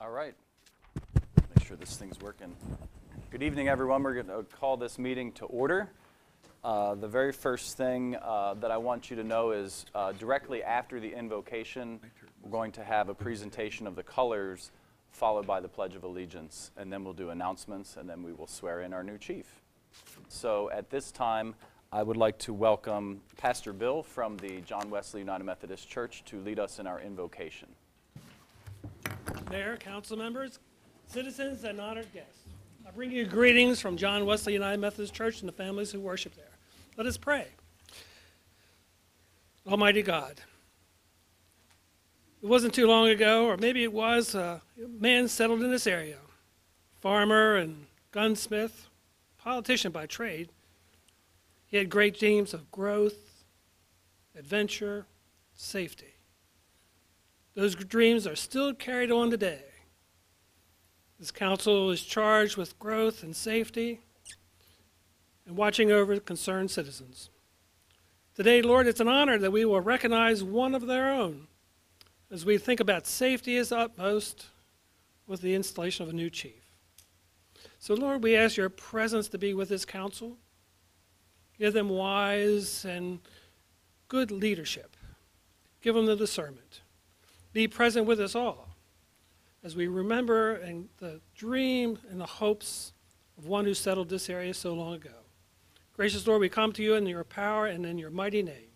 All right. Make sure this thing's working. Good evening, everyone. We're going to call this meeting to order. The very first thing that I want you to know is directly after the invocation, we're going to have a presentation of the colors followed by the Pledge of Allegiance, and then we'll do announcements, and then we will swear in our new chief. So at this time, I would like to welcome Pastor Bill from the John Wesley United Methodist Church to lead us in our invocation. Mayor, council members, citizens, and honored guests, I bring you greetings from John Wesley United Methodist Church and the families who worship there. Let us pray. Almighty God, it wasn't too long ago, or maybe it was, a man settled in this area, farmer and gunsmith, politician by trade. He had great dreams of growth, adventure, safety. Those dreams are still carried on today. This council is charged with growth and safety and watching over concerned citizens. Today, Lord, it's an honor that we will recognize one of their own as we think about safety as utmost with the installation of a new chief. So, Lord, we ask your presence to be with this council. Give them wise and good leadership. Give them the discernment. Be present with us all as we remember and the dream and the hopes of one who settled this area so long ago. Gracious Lord, we come to you in your power and in your mighty name.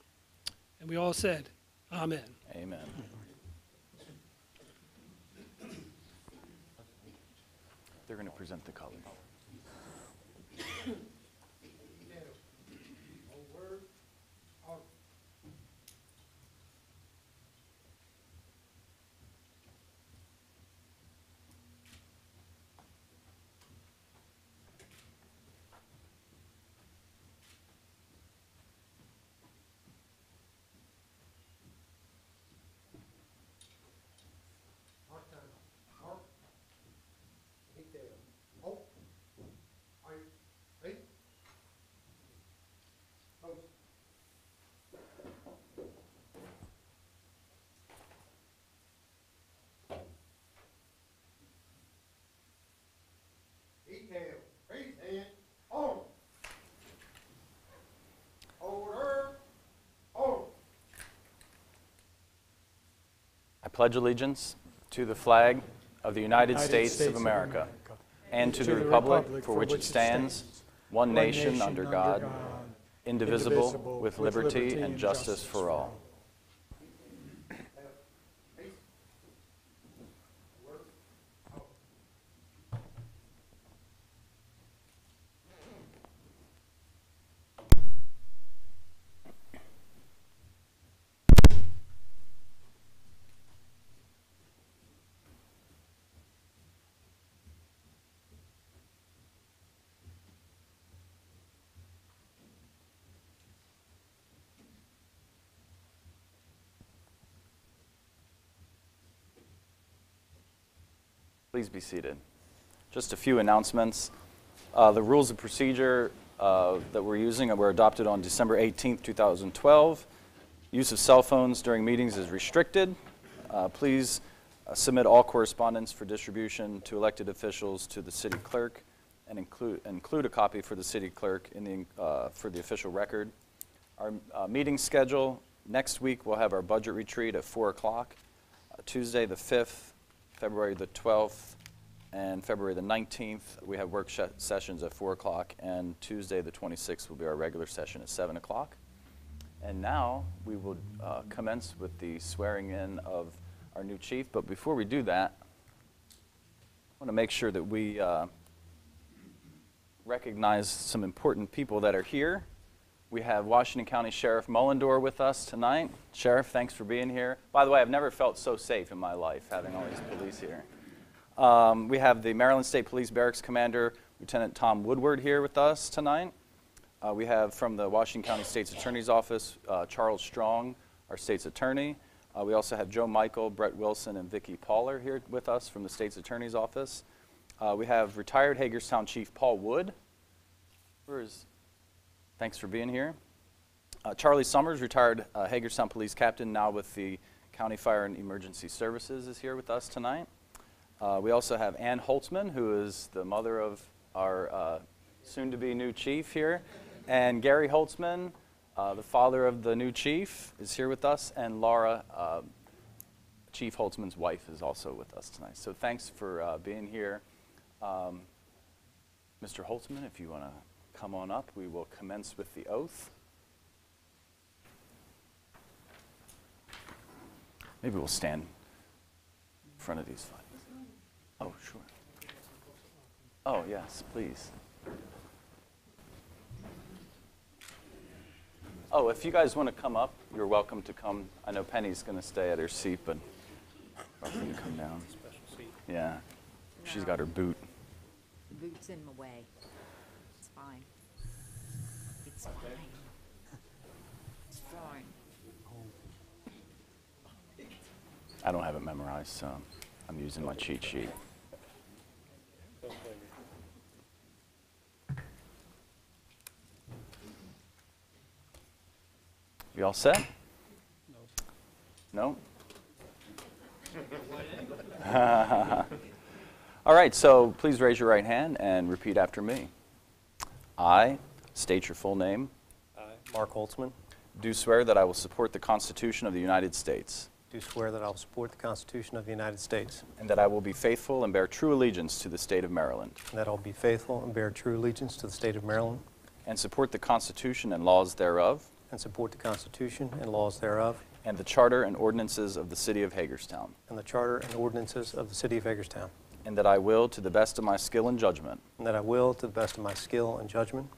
And we all said, Amen. Amen. They're going to present the colors. I pledge allegiance to the flag of the United States of America and to the republic for which it stands, one nation under God, indivisible, with liberty and justice for all. Please be seated. Just a few announcements. The rules of procedure that we're using were adopted on December 18th, 2012. Use of cell phones during meetings is restricted. Please submit all correspondence for distribution to elected officials to the city clerk and include a copy for the city clerk for the official record. Our meeting schedule, next week we'll have our budget retreat at 4 o'clock, Tuesday the 5th, February the 12th, and February the 19th, we have work sessions at 4 o'clock, and Tuesday the 26th will be our regular session at 7 o'clock. And now we will commence with the swearing in of our new chief. But before we do that, I want to make sure that we recognize some important people that are here. We have Washington County Sheriff Mullendore with us tonight. Sheriff, thanks for being here. By the way, I've never felt so safe in my life, having all these police here. We have the Maryland State Police Barracks Commander, Lieutenant Tom Woodward, here with us tonight. We have from the Washington County State's Attorney's Office, Charles Strong, our State's Attorney. We also have Joe Michael, Brett Wilson, and Vicki Pauler here with us from the State's Attorney's Office. We have retired Hagerstown Chief Paul Wood. Thanks for being here. Charlie Summers, retired Hagerstown Police Captain, now with the County Fire and Emergency Services, is here with us tonight. We also have Ann Holtzman, who is the mother of our soon-to-be new chief here. And Gary Holtzman, the father of the new chief, is here with us. And Laura, Chief Holtzman's wife, is also with us tonight. So thanks for being here. Mr. Holtzman, if you want to come on up, we will commence with the oath. Maybe we'll stand in front of these five. Oh, sure. Oh, yes, please. Oh, if you guys want to come up, you're welcome to come. I know Penny's going to stay at her seat, but welcome to come down. Special seat. Yeah, she's got her boot. The boot's in my way. It's fine. It's fine. It's fine. I don't have it memorized, so I'm using my cheat sheet. You all set? No? All right, so please raise your right hand and repeat after me. I state your full name. I, Mark Holtzman, Do swear that I will support the Constitution of the United States do swear that I will support the Constitution of the United States, and that I will be faithful and bear true allegiance to the state of Maryland and that I will be faithful and bear true allegiance to the state of Maryland, and support the Constitution and laws thereof and support the Constitution and laws thereof, and the charter and ordinances of the city of Hagerstown, and the charter and ordinances of the city of Hagerstown, and that I will, to the best of my skill and judgment, and that I will, to the best of my skill and judgment,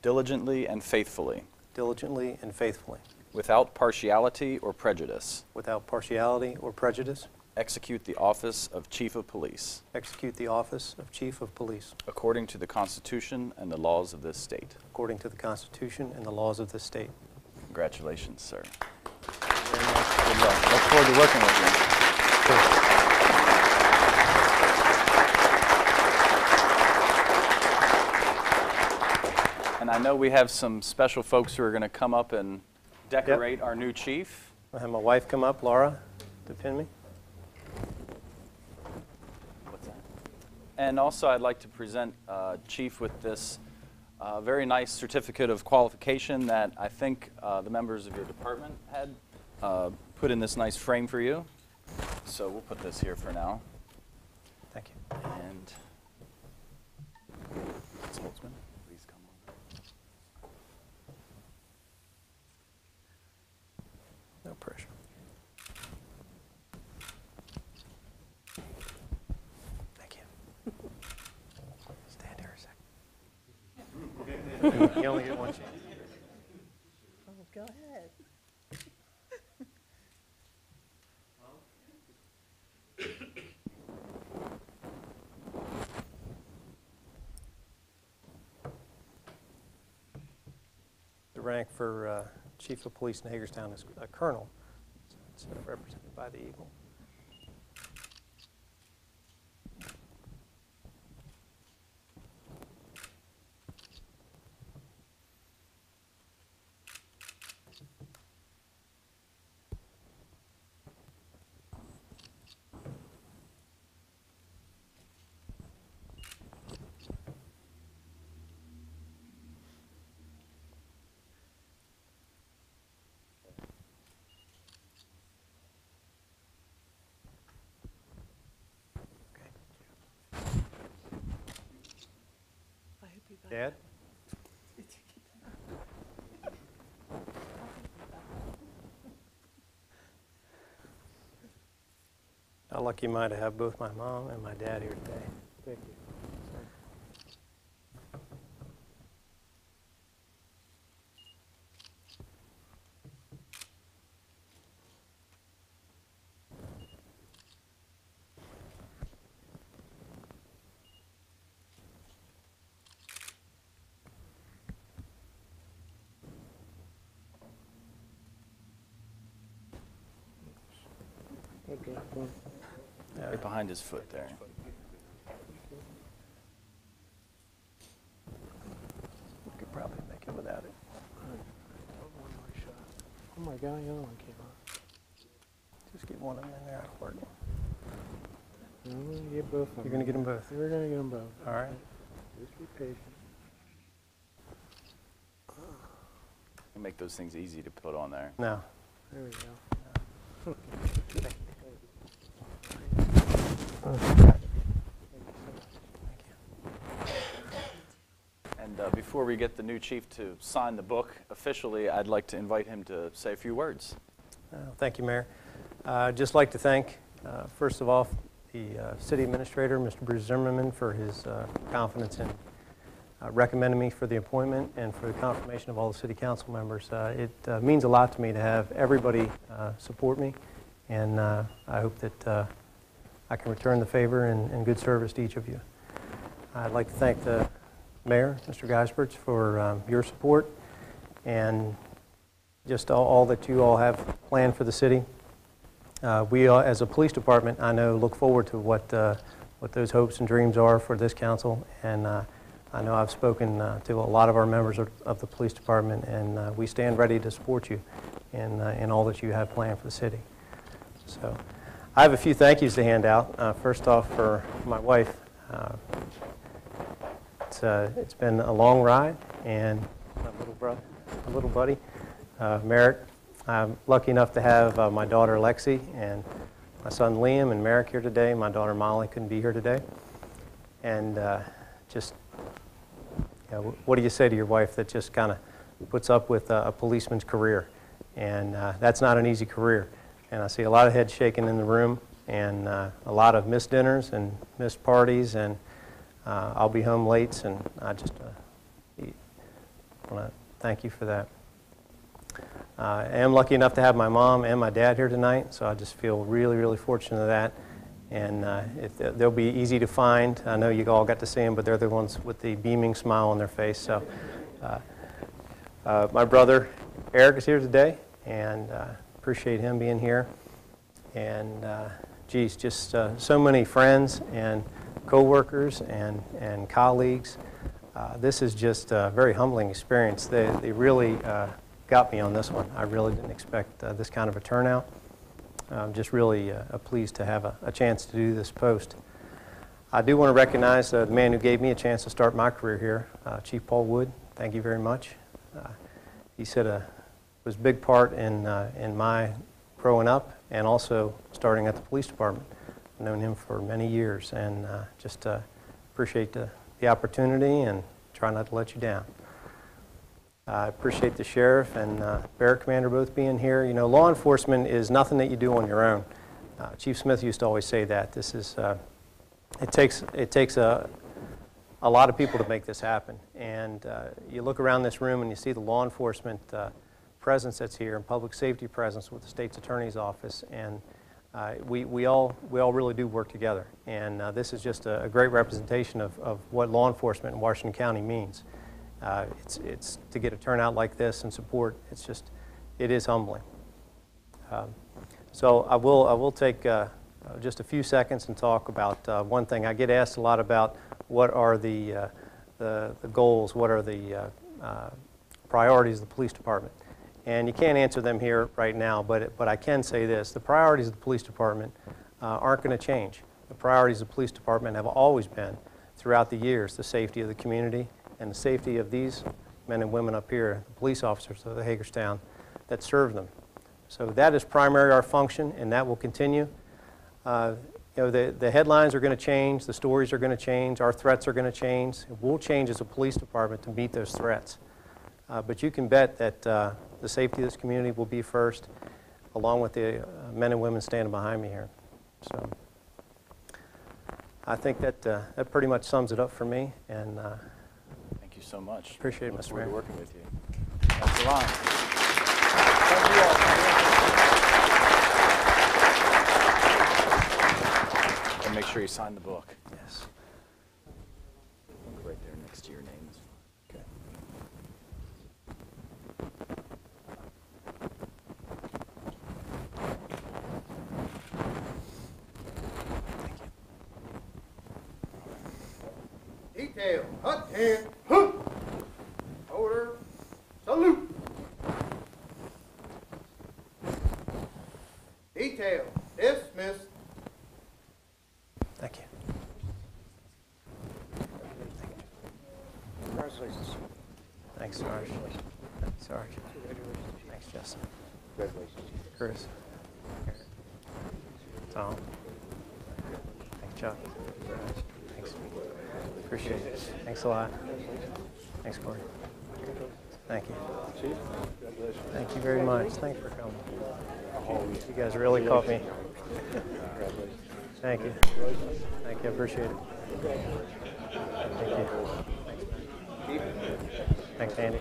diligently and faithfully, diligently and faithfully, without partiality or prejudice, without partiality or prejudice, execute the office of Chief of Police execute the office of Chief of Police according to the Constitution and the laws of this state. according to the Constitution and the laws of this state. Congratulations, sir. Good luck. Look forward to working with you. And I know we have some special folks who are going to come up and decorate our new chief. I'll have my wife come up, Laura, to pin me. What's that? And also, I'd like to present Chief with this very nice certificate of qualification that I think the members of your department had put in this nice frame for you. So we'll put this here for now. Thank you. And Ms. Holtzman, please come on. No pressure. Thank you. Stand here a second. You only get one chance. Oh, go ahead. The rank for Chief of Police in Hagerstown is a colonel. It's represented by the eagle. Dad? How lucky am I to have both my mom and my dad here today. Thank you. Right behind his foot there. We could probably make it without it. Oh my God, the other one came on. Just get one of them in there. It'll work. I'm gonna get both of them. You're going to get them both? We're gonna get them both. All right. Just be patient. Make those things easy to put on there. No. There we go. And before we get the new chief to sign the book officially, I'd like to invite him to say a few words. Thank you, Mayor. I'd just like to thank, first of all, the city administrator, Mr. Bruce Zimmerman, for his confidence in recommending me for the appointment and for the confirmation of all the city council members. It means a lot to me to have everybody support me, and I hope that I can return the favor and good service to each of you. I'd like to thank the Mayor, Mr. Geisberts, for your support and just all that you all have planned for the city. We, as a police department, I know, look forward to what those hopes and dreams are for this council, and I know I've spoken to a lot of our members of the police department, and we stand ready to support you in all that you have planned for the city. So I have a few thank yous to hand out. First off, for my wife. It's been a long ride, and my little buddy, Merritt. I'm lucky enough to have my daughter Lexi and my son Liam and Merrick here today. My daughter Molly couldn't be here today. And just, you know, what do you say to your wife that just kind of puts up with a policeman's career? And that's not an easy career. And I see a lot of heads shaking in the room, and a lot of missed dinners and missed parties, and I'll be home late, and I just want to thank you for that. I am lucky enough to have my mom and my dad here tonight, so I just feel really, really fortunate of that. And they'll be easy to find. I know you all got to see them, but they're the ones with the beaming smile on their face. So my brother Eric is here today, and appreciate him being here. And geez, just so many friends and co-workers and colleagues. This is just a very humbling experience. They really got me on this one. I really didn't expect this kind of a turnout. I'm just really pleased to have a chance to do this post. I do want to recognize the man who gave me a chance to start my career here, Chief Paul Wood. Thank you very much. He said was a big part in my growing up and also starting at the police department. I've known him for many years, and just appreciate the opportunity and try not to let you down. I appreciate the sheriff and barrack commander both being here. You know, law enforcement is nothing that you do on your own. Chief Smith used to always say that. This is, it takes a lot of people to make this happen. And you look around this room and you see the law enforcement presence that's here and public safety presence with the state's attorney's office, and we all really do work together. And this is just a great representation of what law enforcement in Washington County means. It's to get a turnout like this and support. It is humbling. So I will take just a few seconds and talk about one thing. I get asked a lot about what are the goals, what are the priorities of the police department. And you can't answer them here right now, but I can say this. The priorities of the police department aren't going to change. The priorities of the police department have always been, throughout the years, the safety of the community and the safety of these men and women up here, the police officers of the Hagerstown that serve them. So that is primarily our function, and that will continue. You know, the headlines are going to change, the stories are going to change, our threats are going to change. We'll change as a police department to meet those threats. But you can bet that the safety of this community will be first, along with the men and women standing behind me here. So I think that pretty much sums it up for me. And Thank you so much. Appreciate it, Look Mr. forward to Mayor. working with you. That's the line. Thank you all. And make sure you sign the book. yes. Right there next to your name. Okay. Detail, hut hand, hook. Order, salute. Detail, dismissed. Thanks, Justin. Chris. Tom. Thanks, Chuck. Thanks. Appreciate it. Thanks a lot. Thanks, Corey. Thank you. Thank you very much. Thanks for coming. You guys really caught me. Thank you. Thank you. I appreciate it. Thank you. Thanks, Andy.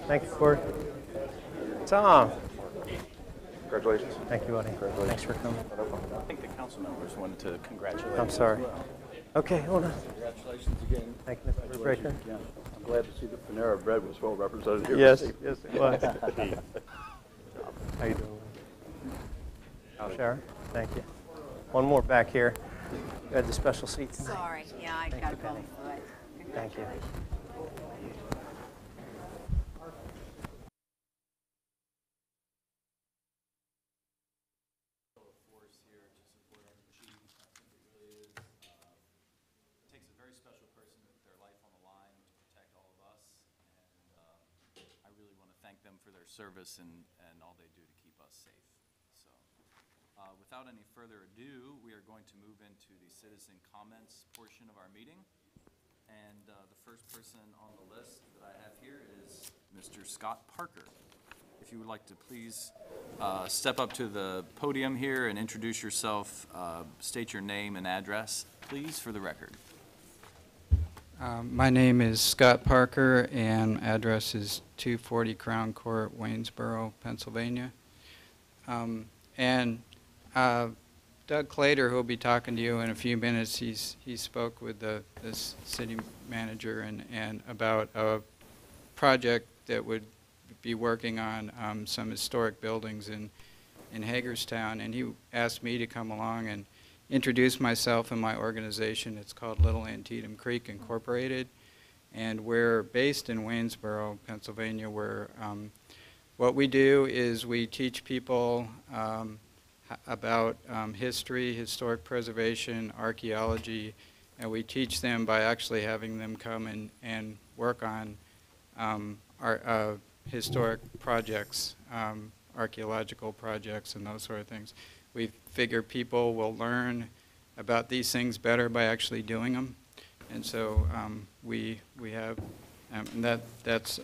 Thank you, Corey. Tom. Congratulations. Thank you, buddy. Thanks for coming. I think the council members wanted to congratulate I'm you sorry. as well. Okay, hold on. Congratulations again. Thank you, Mr. Breaker. Yeah. I'm glad to see that Panera Bread was well represented here. Yes, yes, it was. How you doing? Sharon, thank you. One more back here. You had the special seat tonight. Sorry, yeah, I got a bum foot. Thank you. Takes a very special person with their life on the line to protect all of us, and I really want to thank them for their service and all they do to keep us safe. So, without any further ado, we are going to move into the citizen comments portion of our meeting. And the first person on the list that I have here is Mr. Scott Parker. If you would like to please step up to the podium here and introduce yourself, state your name and address, please, for the record. My name is Scott Parker, and address is 240 Crown Court, Waynesboro, Pennsylvania. Doug Clater, who will be talking to you in a few minutes, he spoke with the city manager and about a project that would be working on some historic buildings in Hagerstown, and he asked me to come along and introduce myself and my organization. It's called Little Antietam Creek Incorporated, and we're based in Waynesboro, Pennsylvania, where what we do is we teach people about history, historic preservation, archaeology, and we teach them by actually having them come and work on our historic projects, archaeological projects, and those sort of things. We figure people will learn about these things better by actually doing them, and so we have that's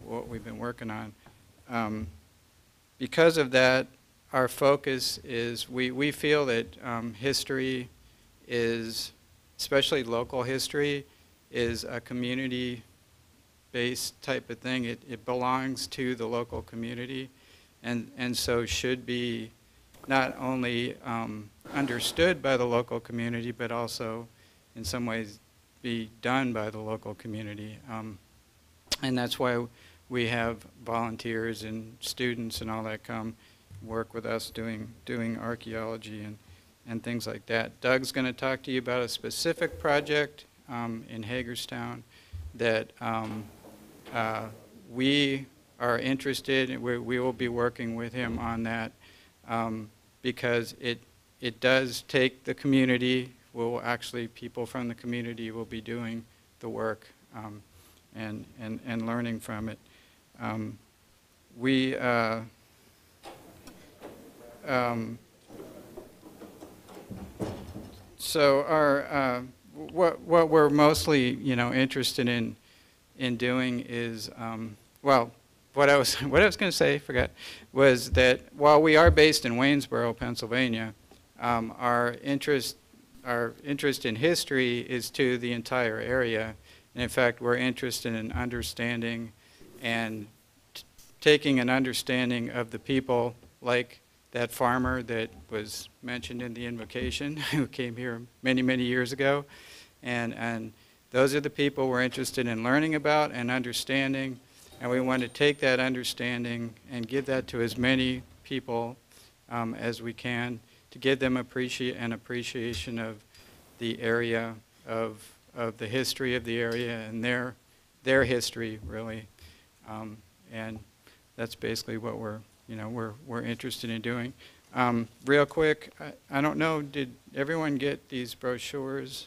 what we've been working on. Because of that, our focus is we feel that history is, especially local history, is a community-based type of thing. It belongs to the local community, and so should be not only understood by the local community, but also in some ways be done by the local community. And that's why we have volunteers and students and all that come work with us doing archaeology and things like that. Doug's going to talk to you about a specific project in Hagerstown that we are interested in. We will be working with him on that because it does take the community. People from the community will be doing the work and learning from it. So our what we're mostly interested in doing is well, what I was going to say, forgot, was that while we are based in Waynesboro, Pennsylvania, our interest in history is to the entire area. And in fact, we're interested in understanding and taking an understanding of the people, like that farmer that was mentioned in the invocation who came here many, many years ago. And those are the people we're interested in learning about and understanding. And we want to take that understanding and give that to as many people as we can to give them an appreciation of the area, of the history of the area and their history, really. And that's basically what we're interested in doing. Real quick, I don't know, did everyone get these brochures?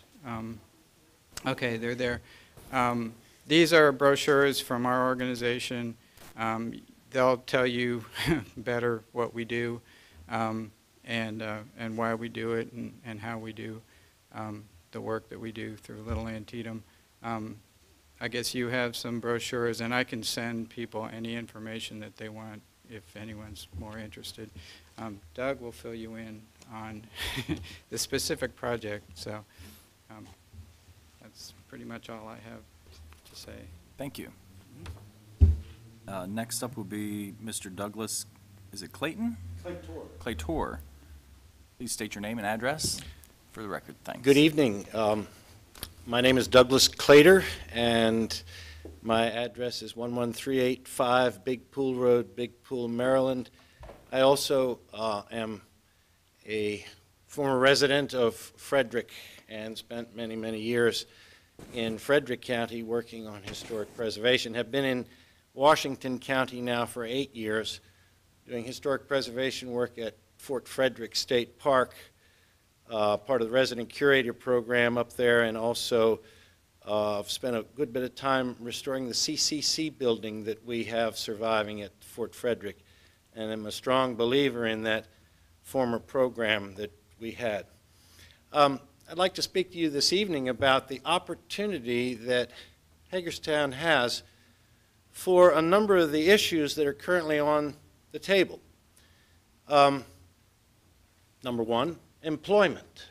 Okay, they're there. these are brochures from our organization. They'll tell you better what we do and why we do it and how we do the work that we do through Little Antietam. I guess you have some brochures, and I can send people any information that they want if anyone's more interested. Doug will fill you in on the specific project, so that's pretty much all I have to say. Thank you. Next up will be Mr. Douglas, is it Clayton? Claytor. Claytor. Please state your name and address for the record. Thanks. Good evening. My name is Douglas Claytor, and my address is 11385 Big Pool Road, Big Pool, Maryland. I also am a former resident of Frederick and spent many, many years in Frederick County working on historic preservation. Have been in Washington County now for 8 years, doing historic preservation work at Fort Frederick State Park, part of the resident curator program up there, and also I've spent a good bit of time restoring the CCC building that we have surviving at Fort Frederick, and I'm a strong believer in that former program that we had. I'd like to speak to you this evening about the opportunity that Hagerstown has for a number of the issues that are currently on the table. Number one, employment.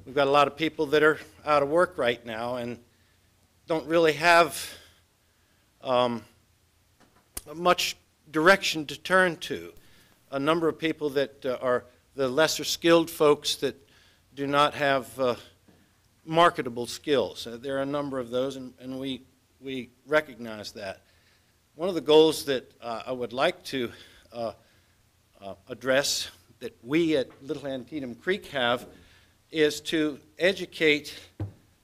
We've got a lot of people that are out of work right now and don't really have much direction to turn to. A number of people that are the lesser skilled folks that do not have marketable skills. There are a number of those, and we recognize that. One of the goals that I would like to address that we at Little Antietam Creek have is to educate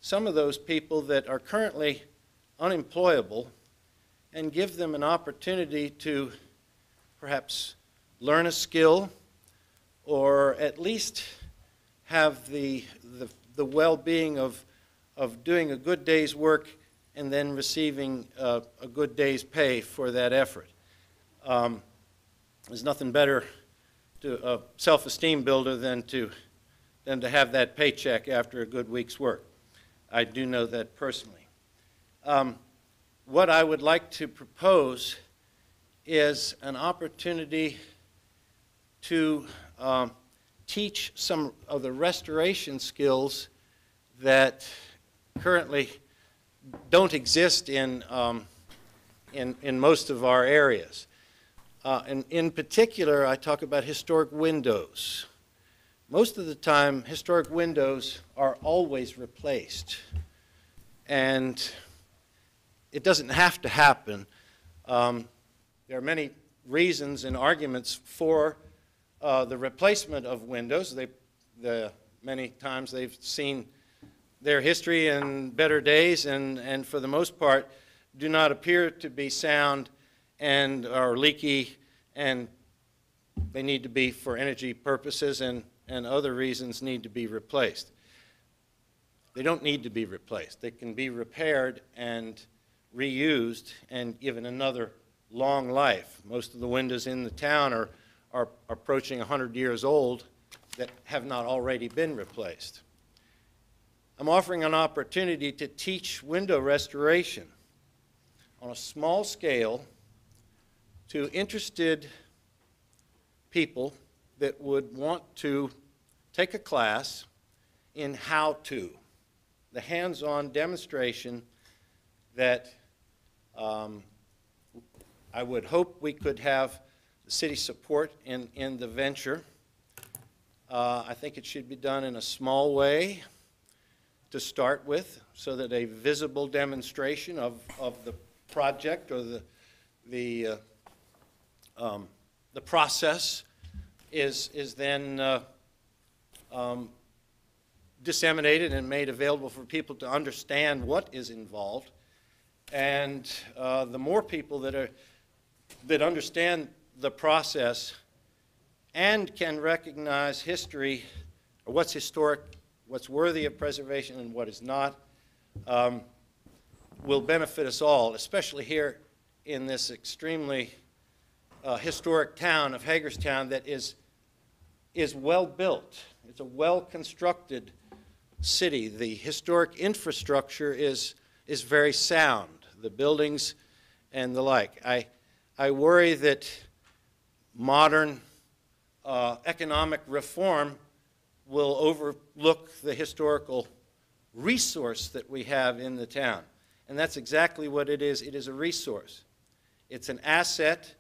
some of those people that are currently unemployable and give them an opportunity to perhaps learn a skill or at least have the well-being of doing a good day's work and then receiving a good day's pay for that effort. There's nothing better to a self-esteem builder than to have that paycheck after a good week's work. I do know that personally. What I would like to propose is an opportunity to teach some of the restoration skills that currently don't exist in most of our areas. And in particular, I talk about historic windows. Most of the time, historic windows are always replaced. And it doesn't have to happen. There are many reasons and arguments for the replacement of windows. Many times they've seen their history in better days and for the most part do not appear to be sound and are leaky, and they need to be for energy purposes and other reasons need to be replaced. They don't need to be replaced. They can be repaired and reused and given another long life. Most of the windows in the town are approaching 100 years old that have not already been replaced. I'm offering an opportunity to teach window restoration on a small scale to interested people that would want to take a class in how to, the hands-on demonstration that I would hope we could have the city support in the venture. I think it should be done in a small way to start with, so that a visible demonstration of the project or the process is then disseminated and made available for people to understand what is involved. And the more people that understand the process and can recognize history, or what's historic, what's worthy of preservation and what is not, will benefit us all, especially here in this extremely historic town of Hagerstown that is well built. It's a well-constructed city. The historic infrastructure is very sound, the buildings and the like. I worry that modern economic reform will overlook the historical resource that we have in the town. And that's exactly what it is. It is a resource. It's an asset.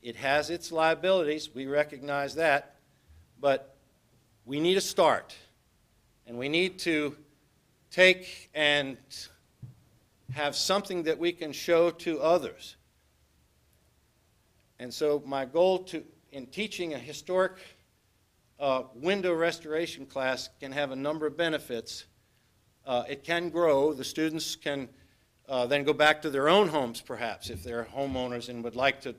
It has its liabilities. We recognize that. But we need a start. And we need to take and have something that we can show to others. And so my goal in teaching a historic window restoration class can have a number of benefits. It can grow. The students can then go back to their own homes, perhaps, if they're homeowners and would like to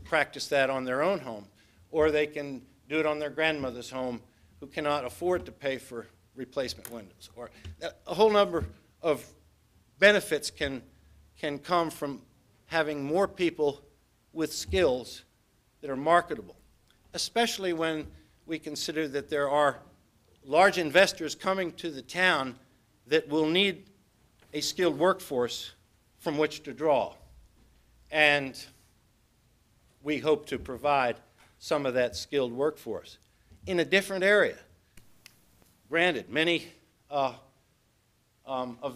practice that on their own home. Or they can do it on their grandmother's home who cannot afford to pay for replacement windows. Or a whole number of benefits can come from having more people with skills that are marketable, especially when we consider that there are large investors coming to the town that will need a skilled workforce from which to draw. And we hope to provide some of that skilled workforce in a different area. Granted, many of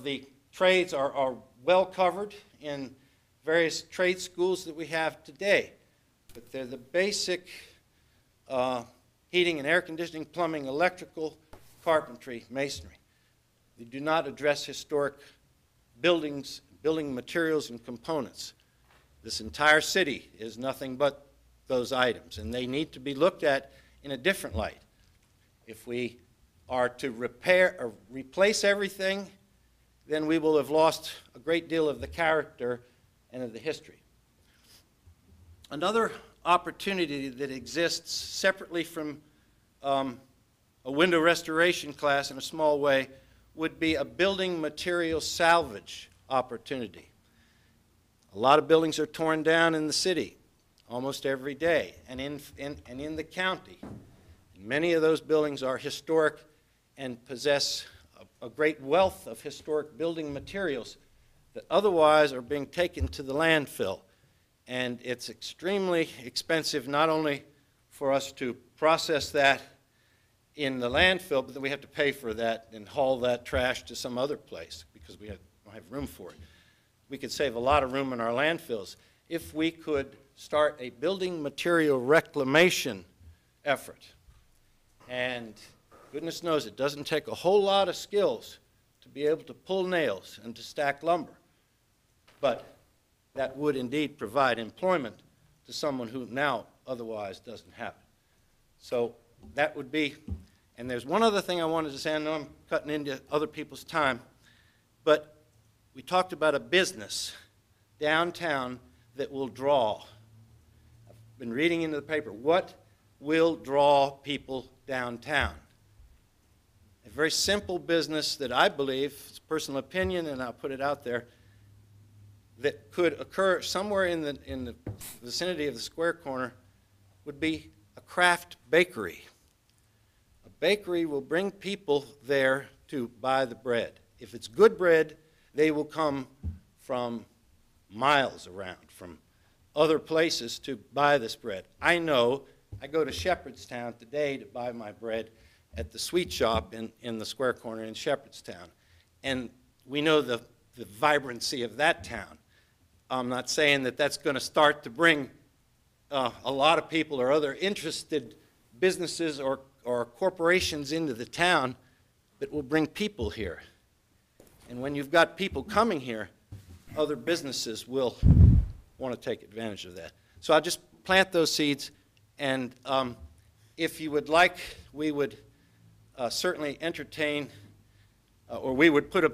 the trades are well covered in various trade schools that we have today, but they're the basic heating and air conditioning, plumbing, electrical, carpentry, masonry. They do not address historic buildings, building materials and components. This entire city is nothing but those items, and they need to be looked at in a different light. If we are to repair or replace everything, then we will have lost a great deal of the character and of the history. Another opportunity that exists separately from a window restoration class in a small way would be a building material salvage opportunity. A lot of buildings are torn down in the city almost every day and in the county. Many of those buildings are historic and possess a great wealth of historic building materials that otherwise are being taken to the landfill. And it's extremely expensive not only for us to process that in the landfill, but then we have to pay for that and haul that trash to some other place because we don't have room for it. We could save a lot of room in our landfills if we could start a building material reclamation effort. And goodness knows it doesn't take a whole lot of skills to be able to pull nails and to stack lumber. But that would indeed provide employment to someone who now otherwise doesn't have it. So that would be, and there's one other thing I wanted to say. I know I'm cutting into other people's time, but we talked about a business downtown that will draw. I've been reading into the paper. What will draw people downtown? A very simple business that I believe, it's personal opinion and I'll put it out there, that could occur somewhere in the vicinity of the Square Corner would be a craft bakery. A bakery will bring people there to buy the bread. If it's good bread, they will come from miles around, from other places to buy this bread. I know, I go to Shepherdstown today to buy my bread at the sweet shop in the Square Corner in Shepherdstown. And we know the vibrancy of that town. I'm not saying that that's going to start to bring a lot of people or other interested businesses or corporations into the town, but will bring people here. And when you've got people coming here, other businesses will want to take advantage of that. So I'll just plant those seeds, and if you would like, we would certainly entertain, or we would put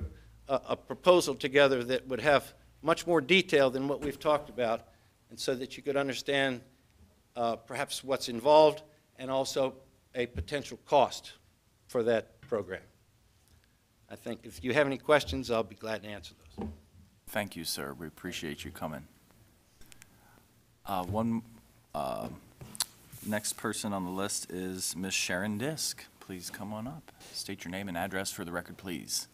a proposal together that would have much more detail than what we've talked about, and so that you could understand perhaps what's involved and also a potential cost for that program. I think if you have any questions, I'll be glad to answer those. Thank you, sir. We appreciate you coming. One next person on the list is Ms. Sharon Disk. Please come on up. State your name and address for the record, please.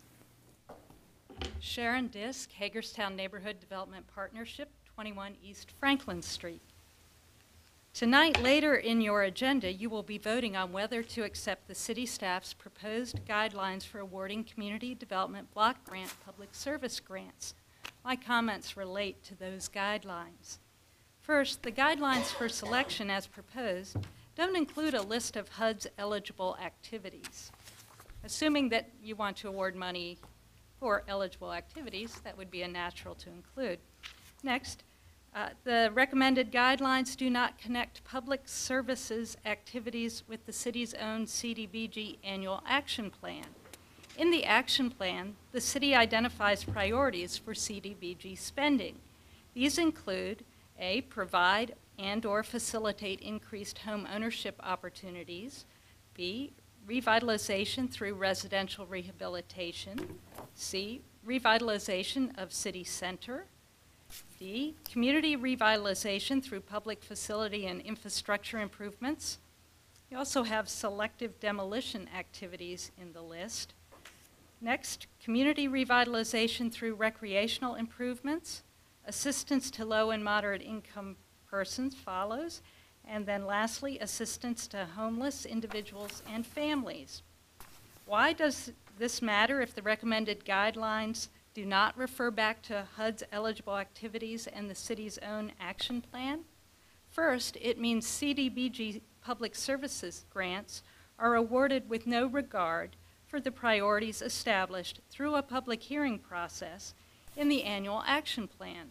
Sharon Disk, Hagerstown Neighborhood Development Partnership, 21 East Franklin Street. Tonight, later in your agenda, you will be voting on whether to accept the city staff's proposed guidelines for awarding community development block grant public service grants. My comments relate to those guidelines. First, the guidelines for selection as proposed don't include a list of HUD's eligible activities. Assuming that you want to award money for eligible activities, that would be a natural to include. Next, the recommended guidelines do not connect public services activities with the city's own CDBG annual action plan. In the action plan, the city identifies priorities for CDBG spending. These include A, provide and/or facilitate increased home ownership opportunities, B, revitalization through residential rehabilitation, C, revitalization of city center, D, community revitalization through public facility and infrastructure improvements. We also have selective demolition activities in the list. Next, community revitalization through recreational improvements, assistance to low and moderate income persons follows, and then lastly, assistance to homeless individuals and families. Why does this matter if the recommended guidelines do not refer back to HUD's eligible activities and the city's own action plan? First, it means CDBG public services grants are awarded with no regard for the priorities established through a public hearing process in the annual action plan.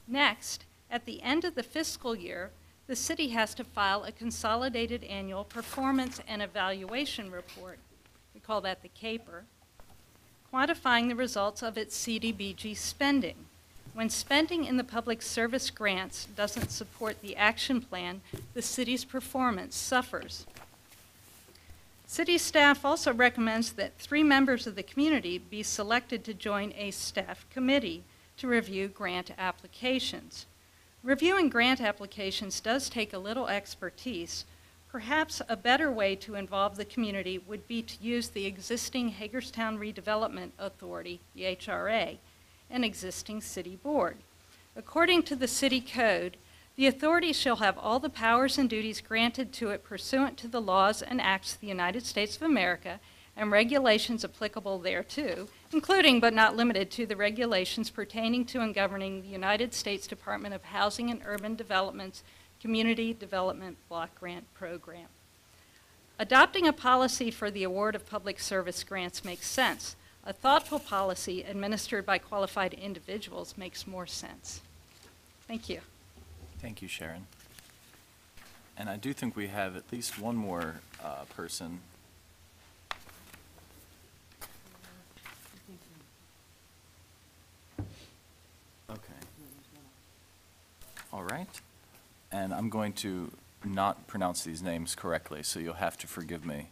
Next, at the end of the fiscal year, the city has to file a consolidated annual performance and evaluation report. We call that the CAPER, quantifying the results of its CDBG spending. When spending in the public service grants doesn't support the action plan, the city's performance suffers. City staff also recommends that 3 members of the community be selected to join a staff committee to review grant applications. Reviewing grant applications does take a little expertise. Perhaps a better way to involve the community would be to use the existing Hagerstown Redevelopment Authority, the HRA, an existing city board. According to the city code, the authority shall have all the powers and duties granted to it pursuant to the laws and acts of the United States of America and regulations applicable thereto, including but not limited to the regulations pertaining to and governing the United States Department of Housing and Urban Development's Community Development Block Grant Program. Adopting a policy for the award of public service grants makes sense. A thoughtful policy administered by qualified individuals makes more sense. Thank you. Thank you, Sharon. And I do think we have at least one more person. Okay. All right. And I'm going to not pronounce these names correctly, so you'll have to forgive me.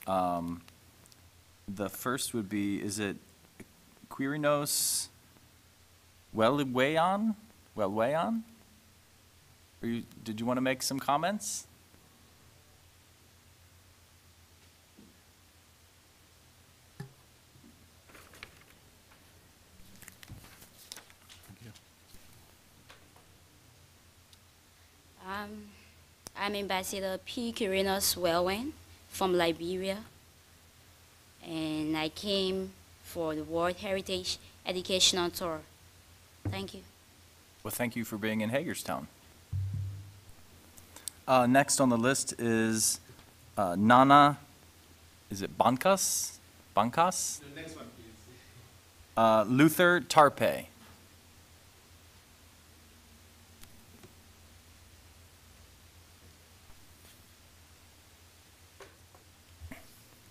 The first would be, is it Quirinos Wellwayon? Wellwayon? Did you want to make some comments? I'm Ambassador P. Kirinos Wellwayon from Liberia, and I came for the World Heritage Educational Tour. Thank you. Well, thank you for being in Hagerstown. Next on the list is Nana, is it Bancas? Bancas? The next one, please. Luther Tarpe.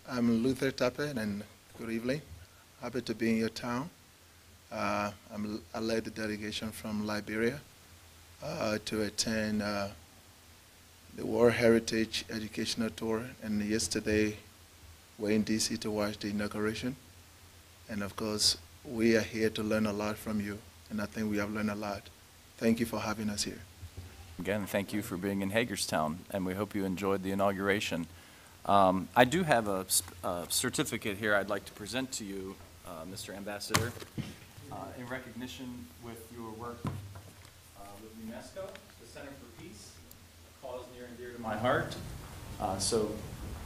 I'm Luther Tappe, and good evening. Happy to be in your town. I led the delegation from Liberia to attend the World Heritage Educational Tour, and yesterday we're in DC to watch the inauguration. And of course, we are here to learn a lot from you, and I think we have learned a lot. Thank you for having us here. Again, thank you for being in Hagerstown, and we hope you enjoyed the inauguration. I do have a certificate here I'd like to present to you, Mr. Ambassador, in recognition with your work with UNESCO, the Center for Peace, a cause near and dear to my heart. So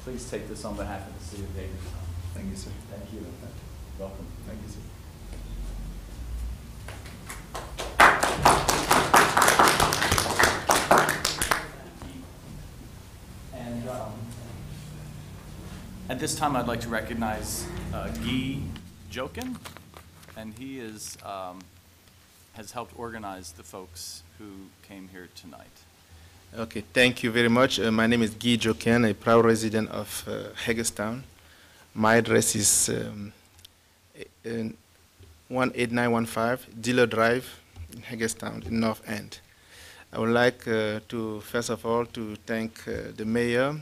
please take this on behalf of the City of Hagerstown. Thank you, sir. Thank you. Welcome. Thank you, sir. And at this time, I'd like to recognize Guy Jokin, and he is, has helped organize the folks who came here tonight. Okay, thank you very much. My name is Guy Jokin, a proud resident of Hagerstown. My address is 18915 Dealer Drive in Hagerstown, in North End. I would like to, first of all, to thank the mayor,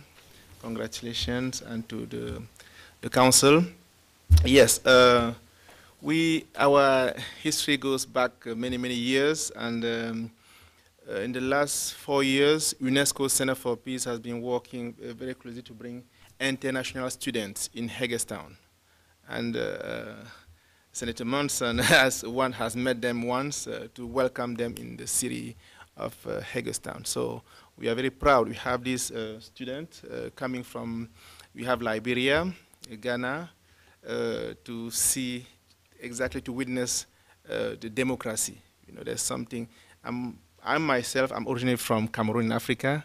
congratulations, and to the council. Yes, our history goes back many, many years, and in the last 4 years, UNESCO Center for Peace has been working very closely to bring international students in Hagerstown. And Senator Monson has met them once to welcome them in the city of Hagerstown. So we are very proud. We have these students coming from, we have Liberia, Ghana, to see, exactly to witness the democracy. You know, there's something, I myself, I'm originally from Cameroon in Africa,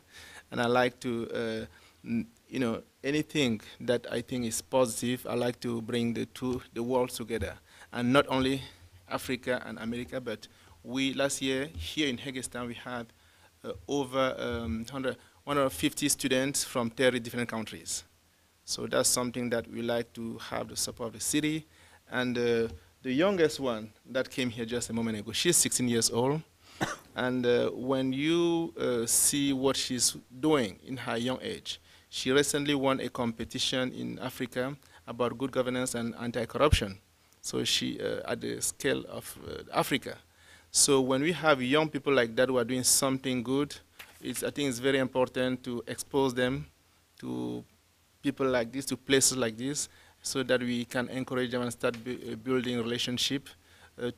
and I like to, you know, anything that I think is positive, I like to bring the world together. And not only Africa and America, but last year, here in Hagerstown, we had over 150 students from 30 different countries. So that's something that we like to have the support of the city. And the youngest one that came here just a moment ago, she's 16 years old. And when you see what she's doing in her young age, she recently won a competition in Africa about good governance and anti-corruption. So she, at the scale of Africa. So when we have young people like that who are doing something good, I think it's very important to expose them to people like this, to places like this, so that we can encourage them and start building relationship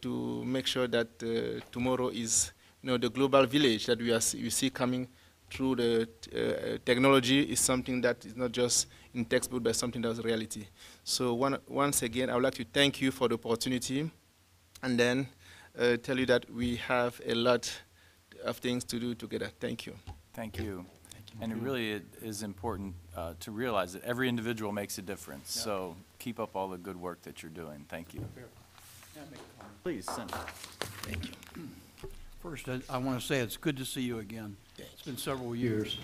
to make sure that tomorrow is, you know, the global village that you see coming through the technology is something that is not just in textbook, but something that's reality. So once again, I would like to thank you for the opportunity, and then tell you that we have a lot of things to do together. Thank you. Thank you. And it really is important to realize that every individual makes a difference. Yeah. So keep up all the good work that you're doing. Thank you. Please, Senator. Thank you. First, I want to say it's good to see you again. It's been several years.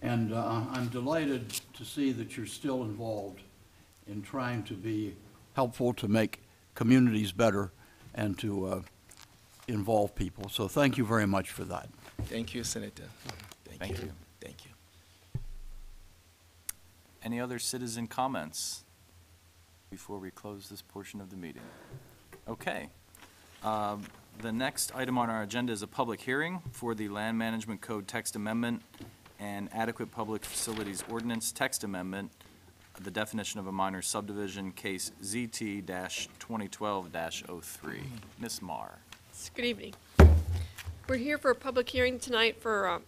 And I'm delighted to see that you're still involved in trying to be helpful to make communities better and to involve people. So thank you very much for that. Thank you, Senator. Thank you. Thank you. Any other citizen comments before we close this portion of the meeting? Okay. The next item on our agenda is a public hearing for the Land Management Code text amendment and Adequate Public Facilities Ordinance text amendment, the definition of a minor subdivision, case ZT-2012-03. Ms. Maher. Good evening. We're here for a public hearing tonight for a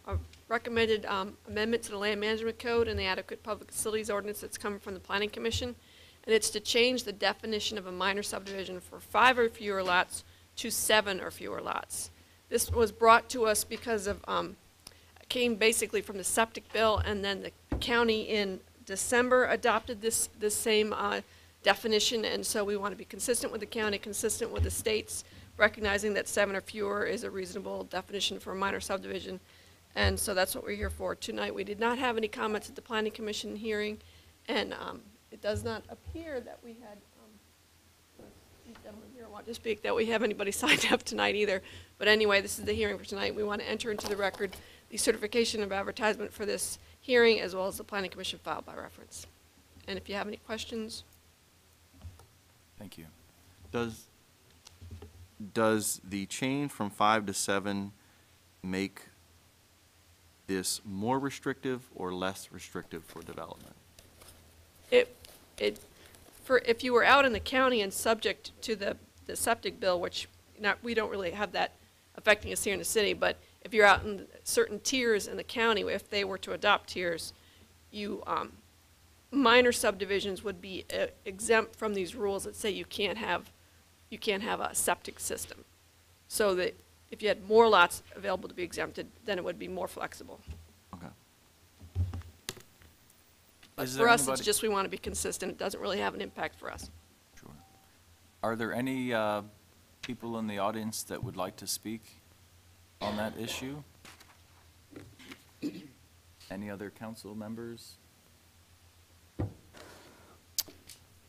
recommended amendment to the Land Management Code and the Adequate Public Facilities Ordinance that's coming from the Planning Commission. And it's to change the definition of a minor subdivision for 5 or fewer lots to 7 or fewer lots. This was brought to us because of, came basically from the septic bill, and then the county in December adopted this same definition, and so we want to be consistent with the county, consistent with the states, recognizing that 7 or fewer is a reasonable definition for a minor subdivision. And so that's what we're here for tonight. We did not have any comments at the Planning Commission hearing, and it does not appear that we had, these gentlemen here want to speak, that we have anybody signed up tonight either. But anyway, this is the hearing for tonight. We want to enter into the record the certification of advertisement for this hearing, as well as the Planning Commission file by reference. And if you have any questions. Thank you. Does does the change from 5 to 7 make this more restrictive or less restrictive for development? If you were out in the county and subject to the septic bill, which we don't really have that affecting us here in the city, but if you're out in certain tiers in the county, if they were to adopt tiers, minor subdivisions would be exempt from these rules that say you can't have a septic system. So that if you had more lots available to be exempted, then it would be more flexible. Okay. But for us, it's just we want to be consistent. It doesn't really have an impact for us. Sure. Are there any people in the audience that would like to speak on that issue? Any other council members?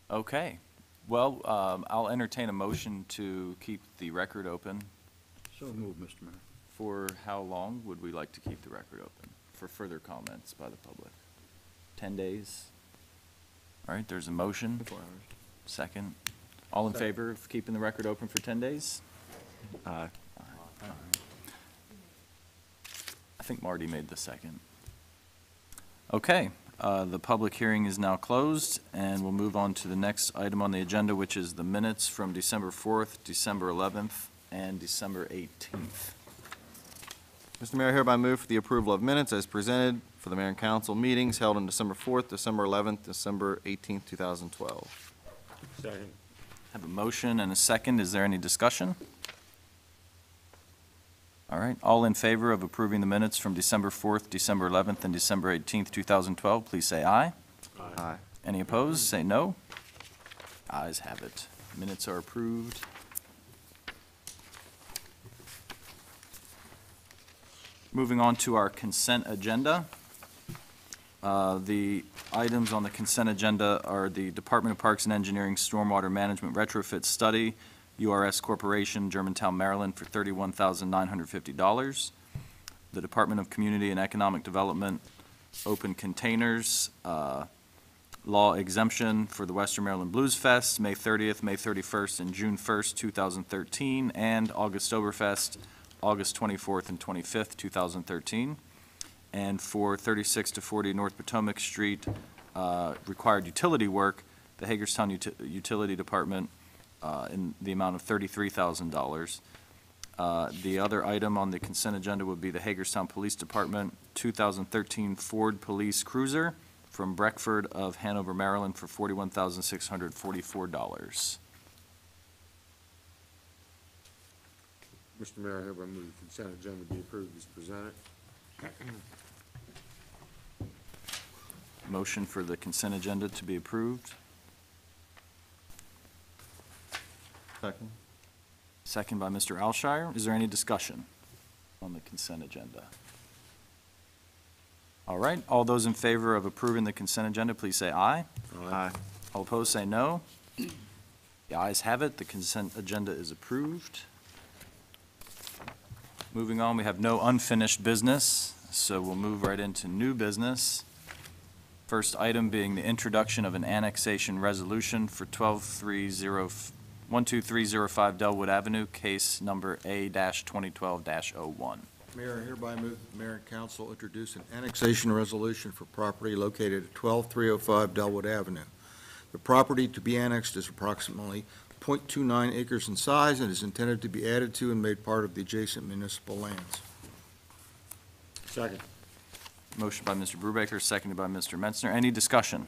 Okay. Well, I'll entertain a motion to keep the record open. So moved, Mr. Mayor. For how long would we like to keep the record open for further comments by the public? 10 days? All right, there's a motion. 4 hours. Second. All in favor of keeping the record open for 10 days? Aye. I think Marty made the second. Okay, the public hearing is now closed, and we'll move on to the next item on the agenda, which is the minutes from December 4th, December 11th, and December 18th. Mr. Mayor, I hereby move for the approval of minutes as presented for the mayor and council meetings held on December 4th, December 11th, December 18th, 2012. Second. Have a motion and a second. Is there any discussion? All right, all in favor of approving the minutes from December 4th, December 11th, and December 18th, 2012, please say aye. Aye. Any opposed, say no. Ayes have it. Minutes are approved. Moving on to our consent agenda. The items on the consent agenda are the Department of Parks and Engineering Stormwater Management Retrofit Study, URS Corporation, Germantown, Maryland, for $31,950. The Department of Community and Economic Development Open Containers Law Exemption for the Western Maryland Blues Fest, May 30th, May 31st, and June 1st, 2013, and August-Overfest, August 24th and 25th, 2013. And for 36 to 40 North Potomac Street, required utility work, the Hagerstown Utility Department in the amount of $33,000. The other item on the consent agenda would be the Hagerstown Police Department 2013 Ford Police Cruiser from Breckford of Hanover, Maryland for $41,644. Mr. Mayor, I hereby move the consent agenda be approved as presented. Motion for the consent agenda to be approved. Second. Second by Mr. Alshire. Is there any discussion on the consent agenda? All right, all those in favor of approving the consent agenda, please say aye. Aye. All opposed, say no. The ayes have it. The consent agenda is approved. Moving on, we have no unfinished business, so we'll move right into new business. First item being the introduction of an annexation resolution for 12305 Delwood Avenue, case number A-2012-01. Mayor, I hereby move that the mayor and council introduce an annexation resolution for property located at 12305 Delwood Avenue. The property to be annexed is approximately 0.29 acres in size and is intended to be added to and made part of the adjacent municipal lands. Second. Motion by Mr. Brubaker, seconded by Mr. Metzner. Any discussion?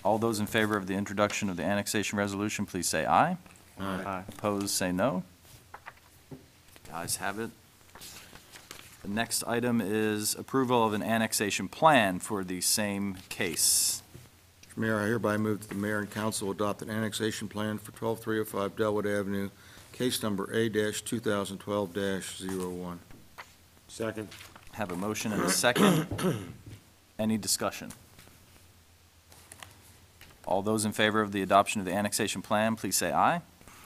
All those in favor of the introduction of the annexation resolution, please say aye. Aye. Opposed, say no. The ayes have it. The next item is approval of an annexation plan for the same case. Mr. Mayor, I hereby move that the mayor and council adopt an annexation plan for 12305 Delwood Avenue, case number A-2012-01. Second. Have a motion and a second. Any discussion? All those in favor of the adoption of the annexation plan, please say aye.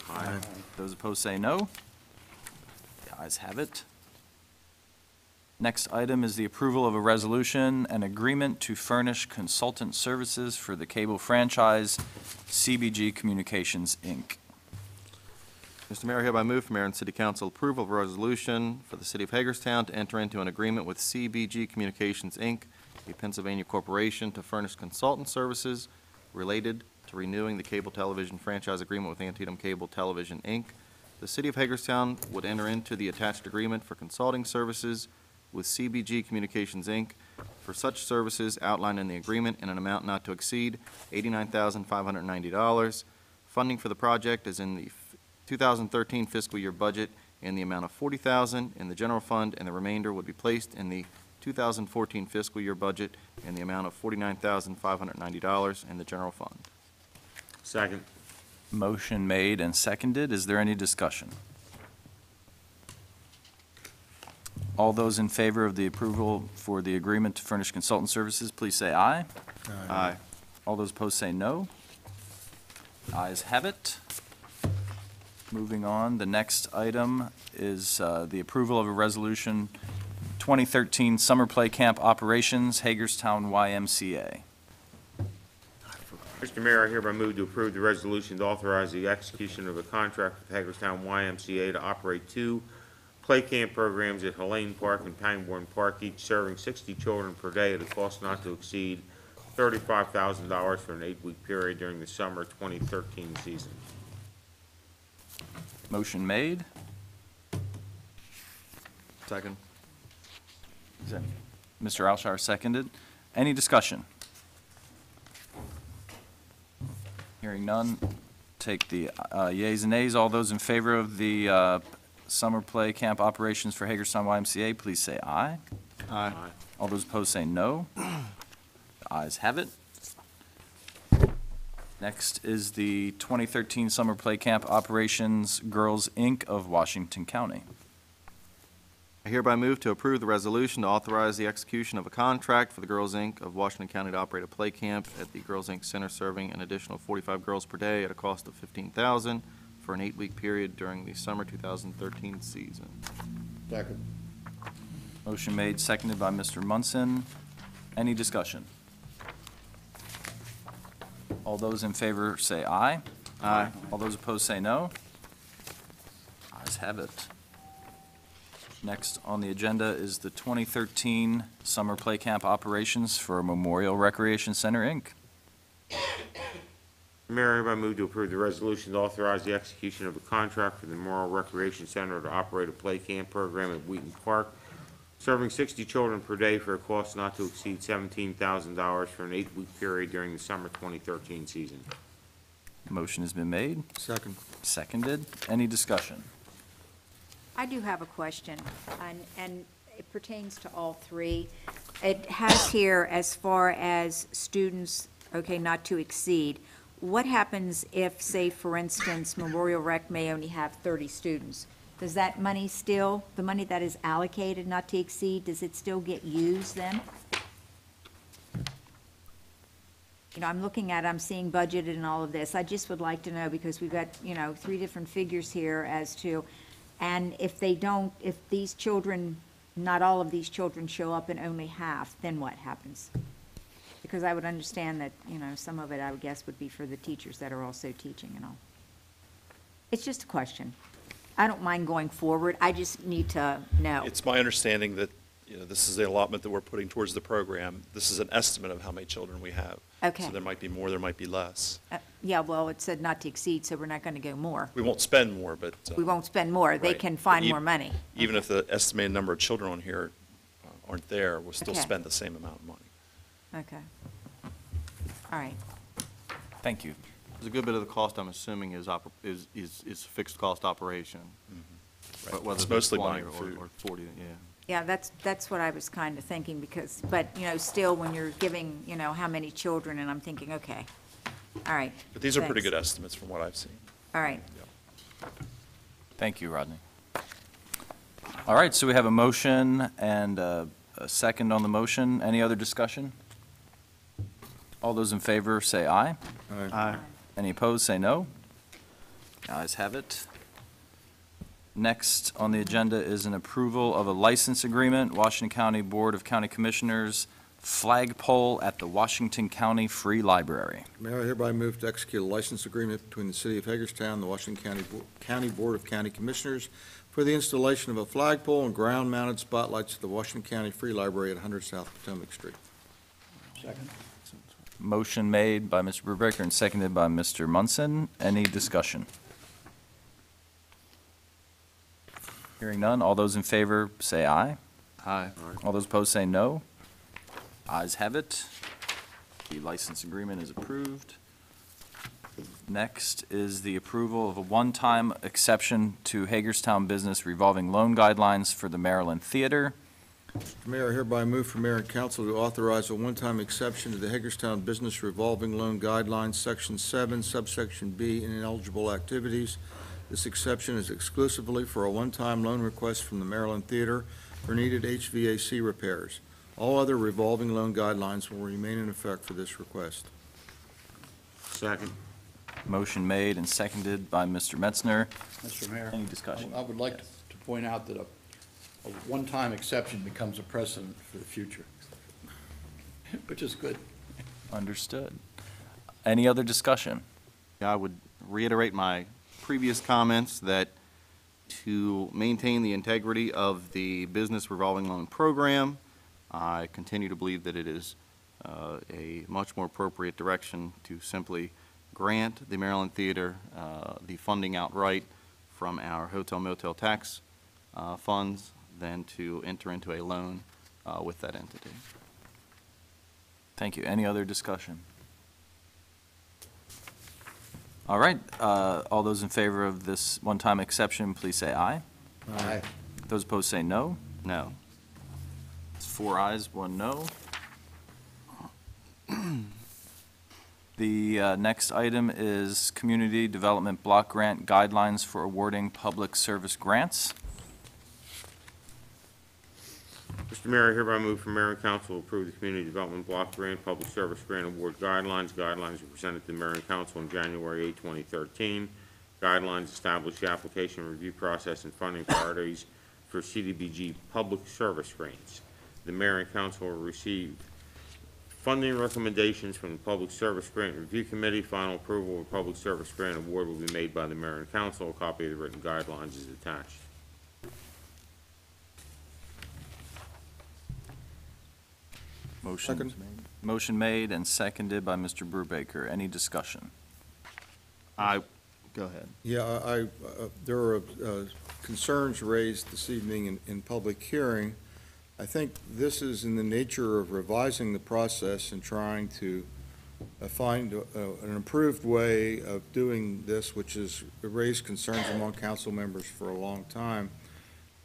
Aye. Those opposed say no. The ayes have it. Next item is the approval of a resolution and agreement to furnish consultant services for the cable franchise CBG Communications, Inc. Mr. Mayor, I hereby move for Mayor and City Council approval of a resolution for the City of Hagerstown to enter into an agreement with CBG Communications, Inc., a Pennsylvania corporation, to furnish consultant services related to renewing the cable television franchise agreement with Antietam Cable Television, Inc. The City of Hagerstown would enter into the attached agreement for consulting services with CBG Communications, Inc. for such services outlined in the agreement in an amount not to exceed $89,590. Funding for the project is in the 2013 fiscal year budget in the amount of $40,000 in the general fund, and the remainder would be placed in the 2014 fiscal year budget in the amount of $49,590 in the general fund. Second. Motion made and seconded. Is there any discussion? All those in favor of the approval for the agreement to furnish consultant services, please say aye. Aye. All those opposed say no. Ayes have it. Moving on, the next item is the approval of a resolution 2013 Summer Play Camp Operations, Hagerstown YMCA. Mr. Mayor, I hereby move to approve the resolution to authorize the execution of a contract with Hagerstown YMCA to operate 2 play camp programs at Helene Park and Pangbourne Park, each serving 60 children per day at a cost not to exceed $35,000 for an 8-week period during the summer 2013 season. Motion made. Second. Is that Mr. Alshire seconded. Any discussion? Hearing none, take the yeas and nays. All those in favor of the summer play camp operations for Hagerstown YMCA, please say aye. Aye. All those opposed say no. The ayes have it. Next is the 2013 Summer Play Camp Operations Girls, Inc. of Washington County. I hereby move to approve the resolution to authorize the execution of a contract for the Girls, Inc. of Washington County to operate a play camp at the Girls, Inc. Center, serving an additional 45 girls per day at a cost of $15,000 for an 8-week period during the summer 2013 season. Second. Motion made, seconded by Mr. Munson. Any discussion? All those in favor say aye. Aye. All those opposed say no. Ayes have it. Next on the agenda is the 2013 Summer Play Camp Operations for Memorial Recreation Center, Inc. Mayor, I hereby move to approve the resolution to authorize the execution of a contract for the Memorial Recreation Center to operate a play camp program at Wheaton Park, serving 60 children per day for a cost not to exceed $17,000 for an 8-week period during the summer 2013 season. Motion has been made. Second. Seconded. Any discussion? I do have a question, and it pertains to all 3. It has here as far as students, okay, not to exceed. What happens if, say, for instance, Memorial Rec may only have 30 students? Does that money still, the money that is allocated not to exceed, does it still get used then? You know, I'm looking at, I'm seeing budgeted and all of this. I just would like to know, because we've got, 3 different figures here as to, and if they don't, if these children, not all of these children show up and only half, then what happens? Because I would understand that, some of it, I would guess, would be for the teachers that are also teaching and all. It's just a question. I don't mind going forward. I just need to know. It's my understanding that, this is the allotment that we're putting towards the program. This is an estimate of how many children we have. Okay. So there might be more, there might be less. Yeah, well, it said not to exceed, so we're not going to go more. We won't spend more, but. We won't spend more. They right. can find But more money. Even if the estimated number of children on here aren't there, we'll still Okay. spend the same amount of money. Okay. All right. Thank you. There's a good bit of the cost, I'm assuming, is fixed cost operation. Right. Whether It's it's mostly 20 buying or food. 40, yeah. Yeah, that's what I was kind of thinking, because, but, still, when you're giving, how many children, and I'm thinking, okay, all right. But these are pretty thanks. good estimates from what I've seen. All right. Thank you, Rodney. All right, so we have a motion and a second on the motion. Any other discussion? All those in favor say aye. Aye. Any opposed, say no. The ayes have it. Next on the agenda is an approval of a license agreement, Washington County Board of County Commissioners, flagpole at the Washington County Free Library. Mayor, I hereby move to execute a license agreement between the City of Hagerstown and the Washington County Board of County Commissioners for the installation of a flagpole and ground-mounted spotlights at the Washington County Free Library at 100 South Potomac Street. Second. Motion made by Mr. Brubaker and seconded by Mr. Munson. Any discussion? Hearing none, all those in favor say aye. Aye. All those opposed say no. Ayes have it. The license agreement is approved. Next is the approval of a one-time exception to Hagerstown Business Revolving Loan Guidelines for the Maryland Theater. Mr. Mayor, I hereby move for Mayor and Council to authorize a one-time exception to the Hagerstown Business Revolving Loan Guidelines, Section 7, Subsection B, in ineligible activities. This exception is exclusively for a one-time loan request from the Maryland Theater for needed HVAC repairs. All other revolving loan guidelines will remain in effect for this request. Second. Motion made and seconded by Mr. Metzner. Mr. Mayor. Any discussion? I would like to point out that a one-time exception becomes a precedent for the future, which is good. Understood. Any other discussion? I would reiterate my previous comments that to maintain the integrity of the business revolving loan program, I continue to believe that it is a much more appropriate direction to simply grant the Maryland Theater the funding outright from our hotel motel tax funds than to enter into a loan with that entity. Thank you. Any other discussion? All right. All those in favor of this one-time exception, please say aye. Aye. Those opposed say no. No. It's 4 ayes, 1 no. The next item is Community Development Block Grant Guidelines for Awarding Public Service Grants. Mr. Mayor, I hereby move for Mayor and Council to approve the Community Development Block Grant Public Service Grant Award Guidelines. Guidelines were presented to the Mayor and Council on January 8, 2013. Guidelines establish the application review process and funding priorities for CDBG public service grants. The Mayor and Council will receive funding recommendations from the Public Service Grant Review Committee. Final approval of Public Service Grant Award will be made by the Mayor and Council. A copy of the written guidelines is attached. Motion made and seconded by Mr. Brubaker. Any discussion? Go ahead. Yeah, there are concerns raised this evening in public hearing. I think this is in the nature of revising the process and trying to find an improved way of doing this, which has raised concerns among council members for a long time.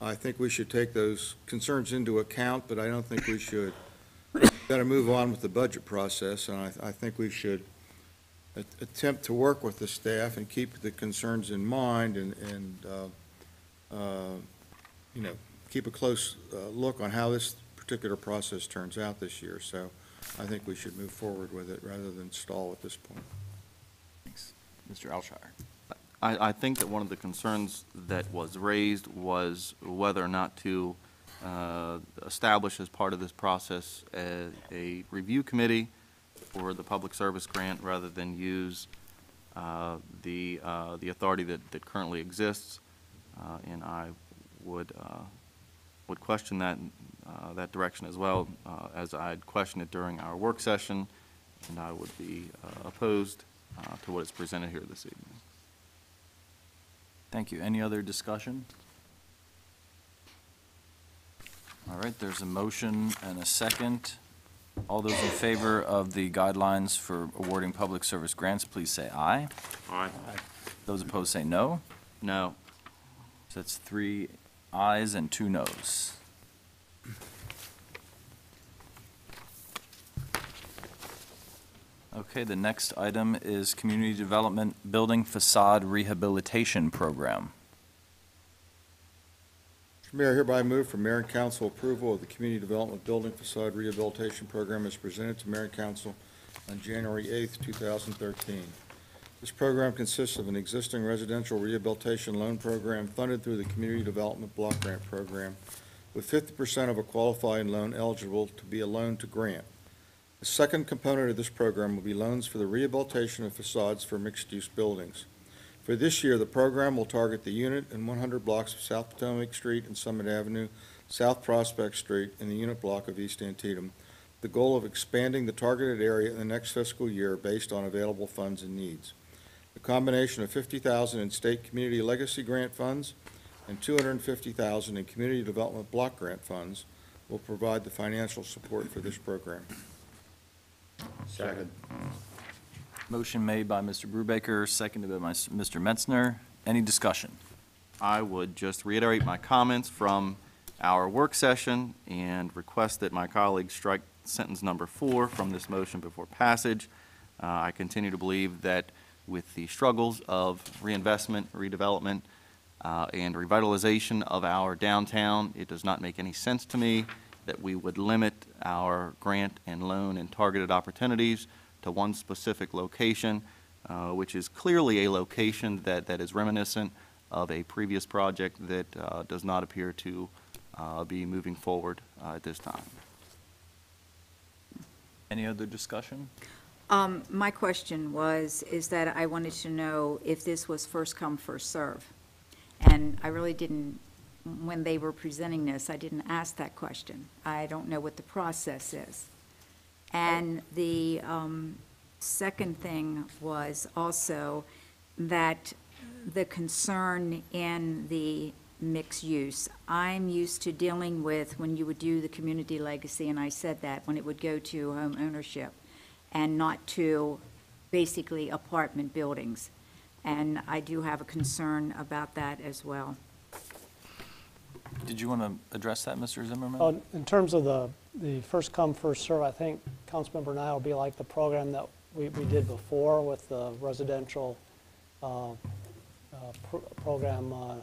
I think we should take those concerns into account, but I don't think we should. Got to move on with the budget process, and I think we should attempt to work with the staff and keep the concerns in mind and you know, keep a close look on how this particular process turns out this year. So I think we should move forward with it rather than stall at this point. Thanks. Mr. Alshire. I think that one of the concerns that was raised was whether or not to establish as part of this process a review committee for the public service grant rather than use the authority that currently exists. And I would question that direction as well, as I'd questioned it during our work session, and I would be opposed to what is presented here this evening. Thank you. Any other discussion? All right, there's a motion and a second. All those in favor of the guidelines for awarding public service grants, please say aye. Aye. Those opposed say no. No. So that's 3 ayes and 2 noes. Okay, the next item is Community Development Building Facade Rehabilitation Program. Mr. Mayor, I hereby move for Mayor and Council approval of the Community Development Building Facade Rehabilitation Program as presented to Mayor and Council on January 8th, 2013. This program consists of an existing residential rehabilitation loan program funded through the Community Development Block Grant Program, with 50% of a qualifying loan eligible to be a loan to grant. The second component of this program will be loans for the rehabilitation of facades for mixed-use buildings. For this year, the program will target the unit and 100 blocks of South Potomac Street and Summit Avenue, South Prospect Street, and the unit block of East Antietam. The goal of expanding the targeted area in the next fiscal year based on available funds and needs. A combination of $50,000 in state community legacy grant funds and $250,000 in community development block grant funds will provide the financial support for this program. Second. Motion made by Mr. Brubaker, seconded by Mr. Metzner. Any discussion? I would just reiterate my comments from our work session and request that my colleagues strike sentence number 4 from this motion before passage. I continue to believe that with the struggles of reinvestment, redevelopment, and revitalization of our downtown, it does not make any sense to me that we would limit our grant and loan and targeted opportunities to one specific location, which is clearly a location that is reminiscent of a previous project that does not appear to be moving forward at this time. Any other discussion? My question is that I wanted to know if this was first come, first serve. And I really didn't, when they were presenting this, I didn't ask that question. I don't know what the process is. And the second thing was also that the concern in the mixed use. I'm used to dealing with when you would do the community legacy, and I said that, when it would go to home ownership and not to basically apartment buildings. And I do have a concern about that as well. Did you want to address that, Mr. Zimmerman? In terms of the first come, first serve, I think Councilmember and I will be like the program that we did before with the residential program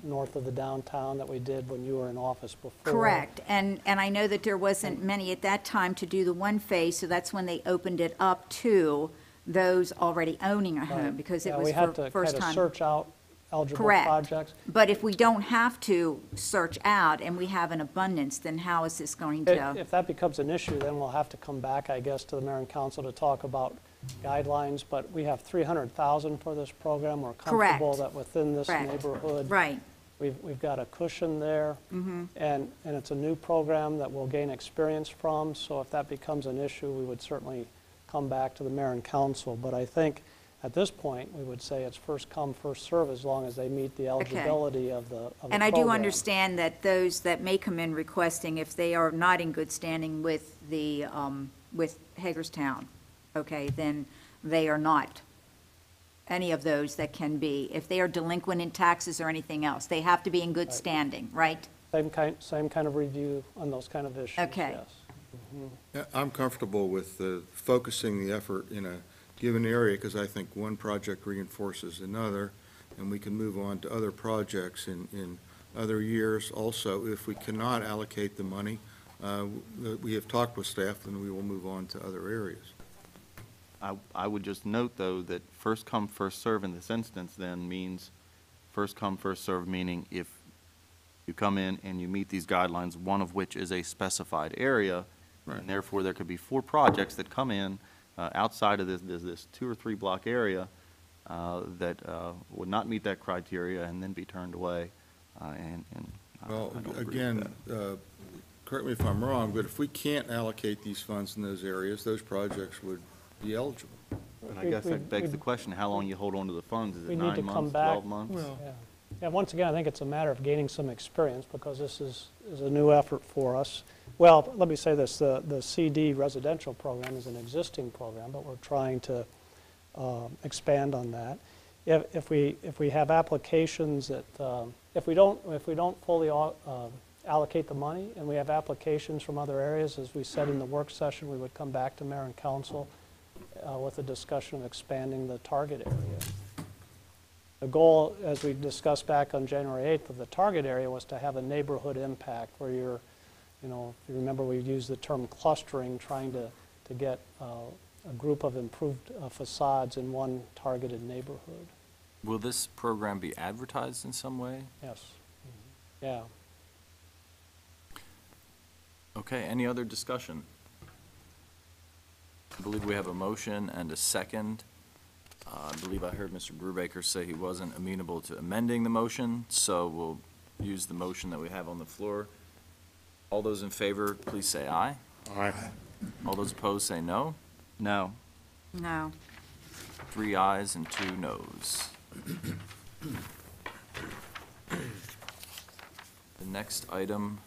north of the downtown that we did when you were in office before. Correct. And I know that there wasn't many at that time to do the one phase, so that's when they opened it up to those already owning a home, because it was we had for to first kind of time. search out eligible Correct. projects. But if we don't have to search out and we have an abundance, then how is this going to? If that becomes an issue, then we'll have to come back, I guess, to the mayor and council to talk about guidelines. But we have 300,000 for this program. We're comfortable that within this neighborhood, right. We've got a cushion there, and it's a new program that we'll gain experience from. So if that becomes an issue, we would certainly come back to the mayor and council. But I think at this point, we would say it's first come, first serve, as long as they meet the eligibility of the program. And I do understand that those that may come in requesting, if they are not in good standing with the, with Hagerstown, okay, then they are not any of those that can be. If they are delinquent in taxes or anything else, they have to be in good standing, right? Same kind of review on those kind of issues, Okay. yes. Yeah, I'm comfortable with focusing the effort in a given area, because I think one project reinforces another, and we can move on to other projects in other years. Also, if we cannot allocate the money, we have talked with staff, and we will move on to other areas. I would just note, though, that first come, first serve in this instance then means first come, first serve, meaning if you come in and you meet these guidelines, one of which is a specified area, and therefore there could be 4 projects that come in outside of this 2 or 3 block area that would not meet that criteria and then be turned away. Well, again, correct me if I'm wrong, but if we can't allocate these funds in those areas, those projects would be eligible. And I guess that begs the question, how long you hold on to the funds? Is it 9 to months, come back. 12 months? Yeah, once again, I think it's a matter of gaining some experience, because this is a new effort for us. Well, let me say this, the CD residential program is an existing program, but we're trying to expand on that. If we have applications that, if we don't fully allocate the money, and we have applications from other areas, as we said in the work session, we would come back to mayor and council with a discussion of expanding the target area. The goal, as we discussed back on January 8th, of the target area was to have a neighborhood impact where you're, if you remember, we used the term clustering, trying to get a group of improved facades in one targeted neighborhood. Will this program be advertised in some way? Yes. Yeah. Okay, any other discussion? I believe we have a motion and a second. I believe I heard Mr. Brubaker say he wasn't amenable to amending the motion, so we'll use the motion that we have on the floor. All those in favor, please say aye. Aye. All those opposed, say no. No. No. 3 ayes and 2 noes. The next item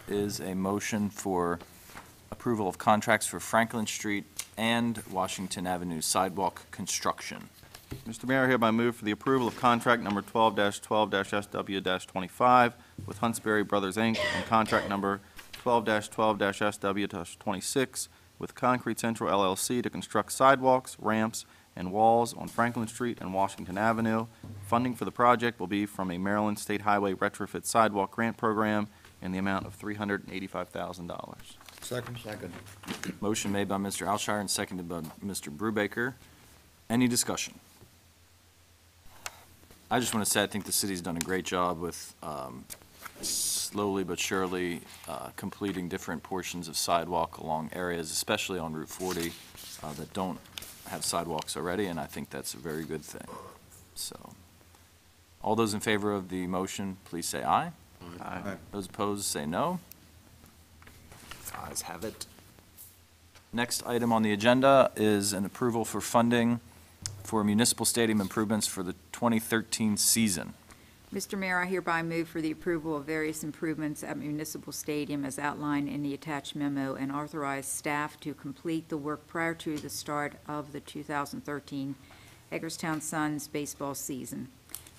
is a motion for approval of contracts for Franklin Street and Washington Avenue sidewalk construction. Mr. Mayor, I hereby move for the approval of contract number 12-12-SW-25 with Huntsberry Brothers, Inc., and contract number 12-12-SW-26 with Concrete Central LLC to construct sidewalks, ramps, and walls on Franklin Street and Washington Avenue. Funding for the project will be from a Maryland State Highway Retrofit Sidewalk Grant Program in the amount of $385,000. Second. Motion made by Mr. Alshire and seconded by Mr. Brubaker. Any discussion? I just want to say I think the city's done a great job with slowly but surely completing different portions of sidewalk along areas, especially on Route 40, that don't have sidewalks already, and I think that's a very good thing. So, all those in favor of the motion, please say aye. Aye. Those opposed, say no. Ayes have it. Next item on the agenda is an approval for funding for municipal stadium improvements for the 2013 season. Mr. Mayor, I hereby move for the approval of various improvements at Municipal Stadium as outlined in the attached memo and authorize staff to complete the work prior to the start of the 2013 Hagerstown Suns baseball season.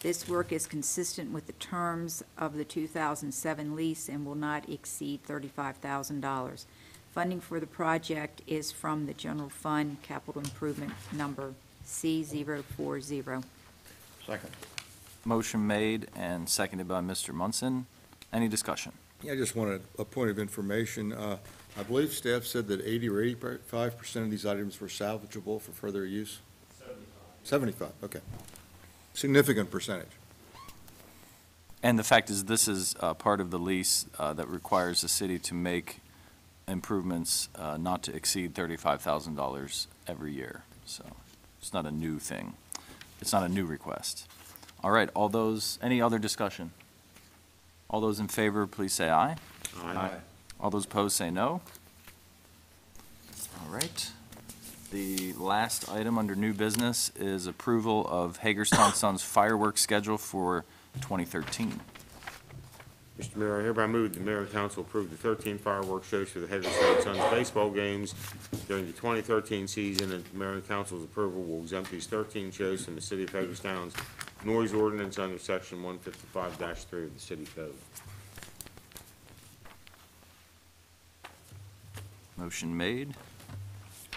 This work is consistent with the terms of the 2007 lease and will not exceed $35,000. Funding for the project is from the General Fund Capital Improvement Number C040. Second. Motion made and seconded by Mr. Munson. Any discussion? Yeah, I just wanted a point of information. I believe staff said that 80 or 85% of these items were salvageable for further use? 75, okay. Significant percentage. And the fact is, this is part of the lease that requires the city to make improvements not to exceed $35,000 every year. So it's not a new thing. It's not a new request. All right, all those, any other discussion? All those in favor, please say aye. Aye. All those opposed, say no. All right. The last item under new business is approval of Hagerstown Suns fireworks schedule for 2013. Mr. Mayor, I hereby move the mayor and council approve the 13 fireworks shows for the Hagerstown Suns baseball games during the 2013 season, and the mayor and council's approval will exempt these 13 shows from the city of Hagerstown's noise ordinance under section 155-3 of the city code. Motion made,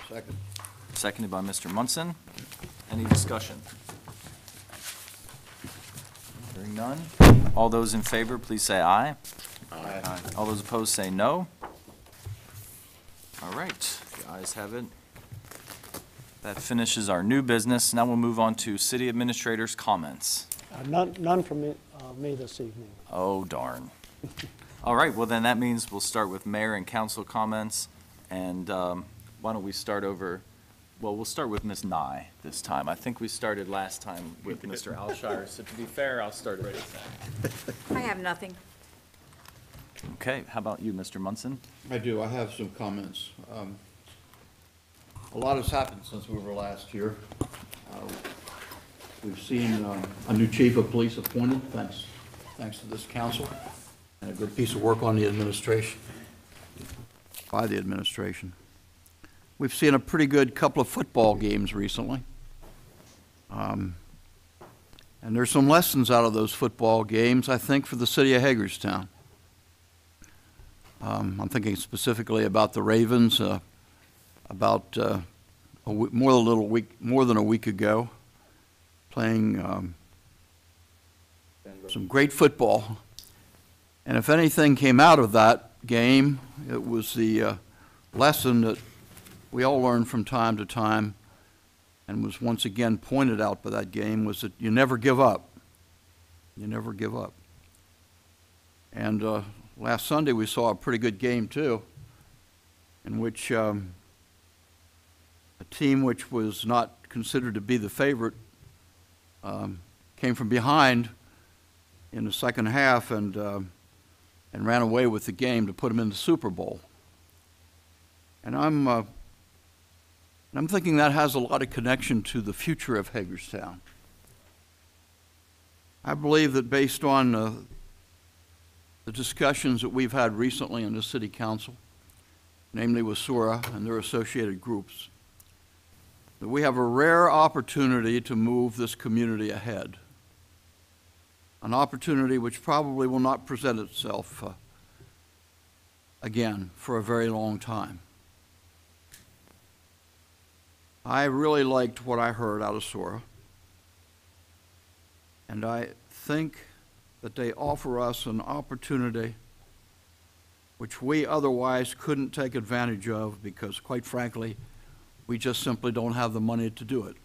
Second. seconded by Mr. Munson. Any discussion? Hearing none. All those in favor, please say aye. Aye. All those opposed, say no. All right, the ayes have it. That finishes our new business. Now we'll move on to city administrator's comments. None from me this evening. Oh, darn. All right, well then that means we'll start with mayor and council comments. And why don't we start over, well, we'll start with Ms. Nye this time. I think we started last time with Mr. Alshire, so to be fair, I'll start it this time. I have nothing. Okay, how about you, Mr. Munson? I do. I have some comments. A lot has happened since we were last here. We've seen a new chief of police appointed, thanks to this council, and a good piece of work on the administration, by the administration. We've seen a pretty good couple of football games recently. And there's some lessons out of those football games, I think, for the city of Hagerstown. I'm thinking specifically about the Ravens, about more than a week ago, playing some great football. And if anything came out of that game, it was the lesson that we all learn from time to time, and was once again pointed out by that game, was that you never give up. You never give up. And last Sunday we saw a pretty good game too, in which a team which was not considered to be the favorite came from behind in the second half and ran away with the game to put them in the Super Bowl. And I'm thinking that has a lot of connection to the future of Hagerstown. I believe that based on the discussions that we've had recently in the City Council, namely with SORA and their associated groups, that we have a rare opportunity to move this community ahead. An opportunity which probably will not present itself again for a very long time. I really liked what I heard out of SORA, and I think that they offer us an opportunity which we otherwise couldn't take advantage of because, quite frankly, we just simply don't have the money to do it.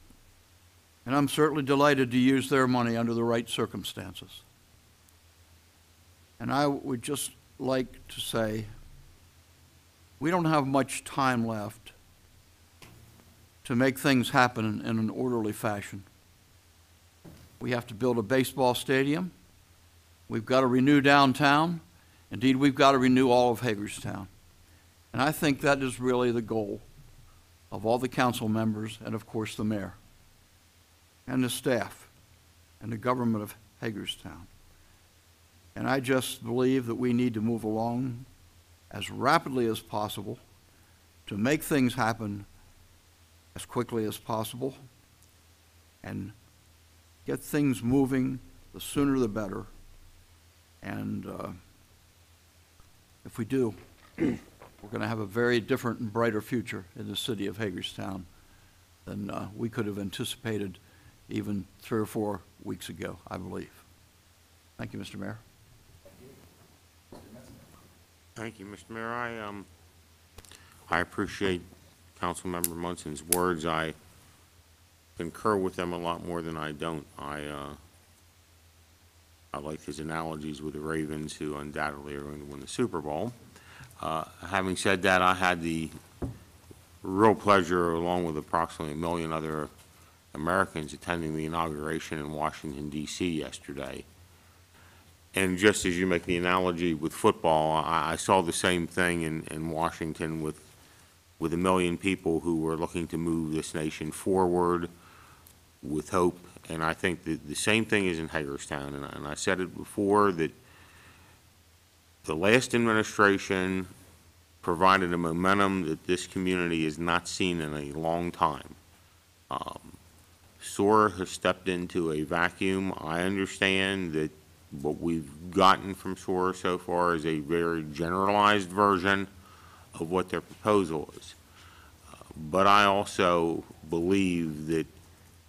And I'm certainly delighted to use their money under the right circumstances. And I would just like to say, we don't have much time left to make things happen in an orderly fashion. We have to build a baseball stadium. We've got to renew downtown. Indeed, we've got to renew all of Hagerstown. And I think that is really the goal of all the council members and, of course, the mayor and the staff and the government of Hagerstown. And I just believe that we need to move along as rapidly as possible to make things happen as quickly as possible and get things moving, the sooner the better. And if we do, we're going to have a very different and brighter future in the city of Hagerstown than we could have anticipated even 3 or 4 weeks ago, I believe. Thank you, Mr. Mayor. Thank you, Mr. Mayor. I appreciate Councilmember Munson's words. I concur with them a lot more than I don't. I like his analogies with the Ravens, who undoubtedly are going to win the Super Bowl. Having said that, I had the real pleasure, along with approximately 1 million other Americans, attending the inauguration in Washington, D.C. yesterday. And just as you make the analogy with football, I saw the same thing in Washington with 1 million people who were looking to move this nation forward with hope. And I think that the same thing is in Hagerstown. And I said it before, that the last administration provided a momentum that this community has not seen in a long time. SOAR has stepped into a vacuum. I understand that what we've gotten from SOAR so far is a very generalized version of what their proposal is. But I also believe that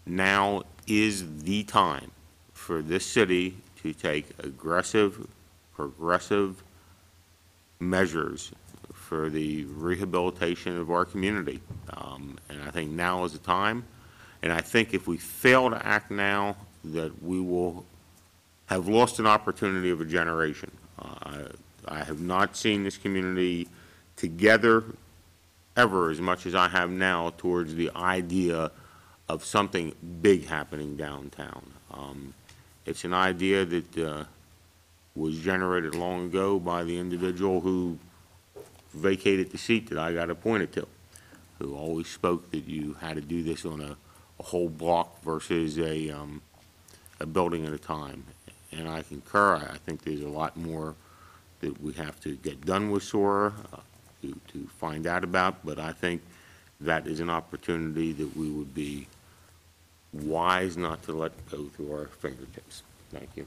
now is the time for this city to take aggressive, progressive measures for the rehabilitation of our community. And I think now is the time. And I think if we fail to act now, that we will have lost an opportunity of a generation. I have not seen this community together ever as much as I have now towards the idea of something big happening downtown. It's an idea that was generated long ago by the individual who vacated the seat that I got appointed to, who always spoke that you had to do this on a whole block versus a building at a time. And I concur. I think there's a lot more that we have to get done with SOAR to find out about, but I think that is an opportunity that we would be wise not to let go through our fingertips. Thank you.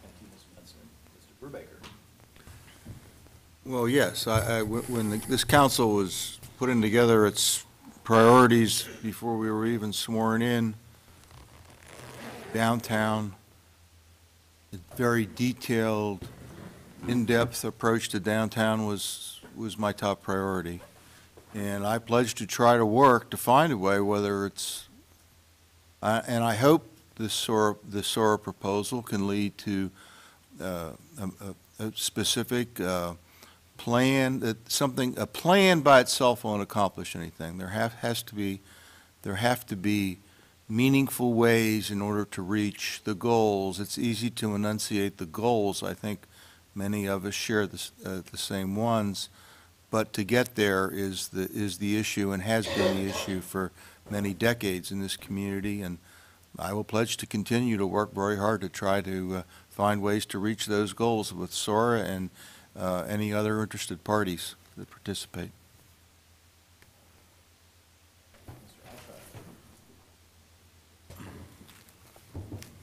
Thank you, Mr. Benson. Mr. Brubaker. Well, yes, when this council was putting together its priorities before we were even sworn in, downtown, a very detailed, in-depth approach to downtown was my top priority. And I pledge to try to work to find a way, whether it's, and I hope this SORA proposal can lead to a specific plan, a plan by itself won't accomplish anything. There have to be meaningful ways in order to reach the goals. It's easy to enunciate the goals. I think many of us share the same ones, but to get there is the issue and has been the issue for many decades in this community. And I will pledge to continue to work very hard to try to find ways to reach those goals with SORA and any other interested parties that participate.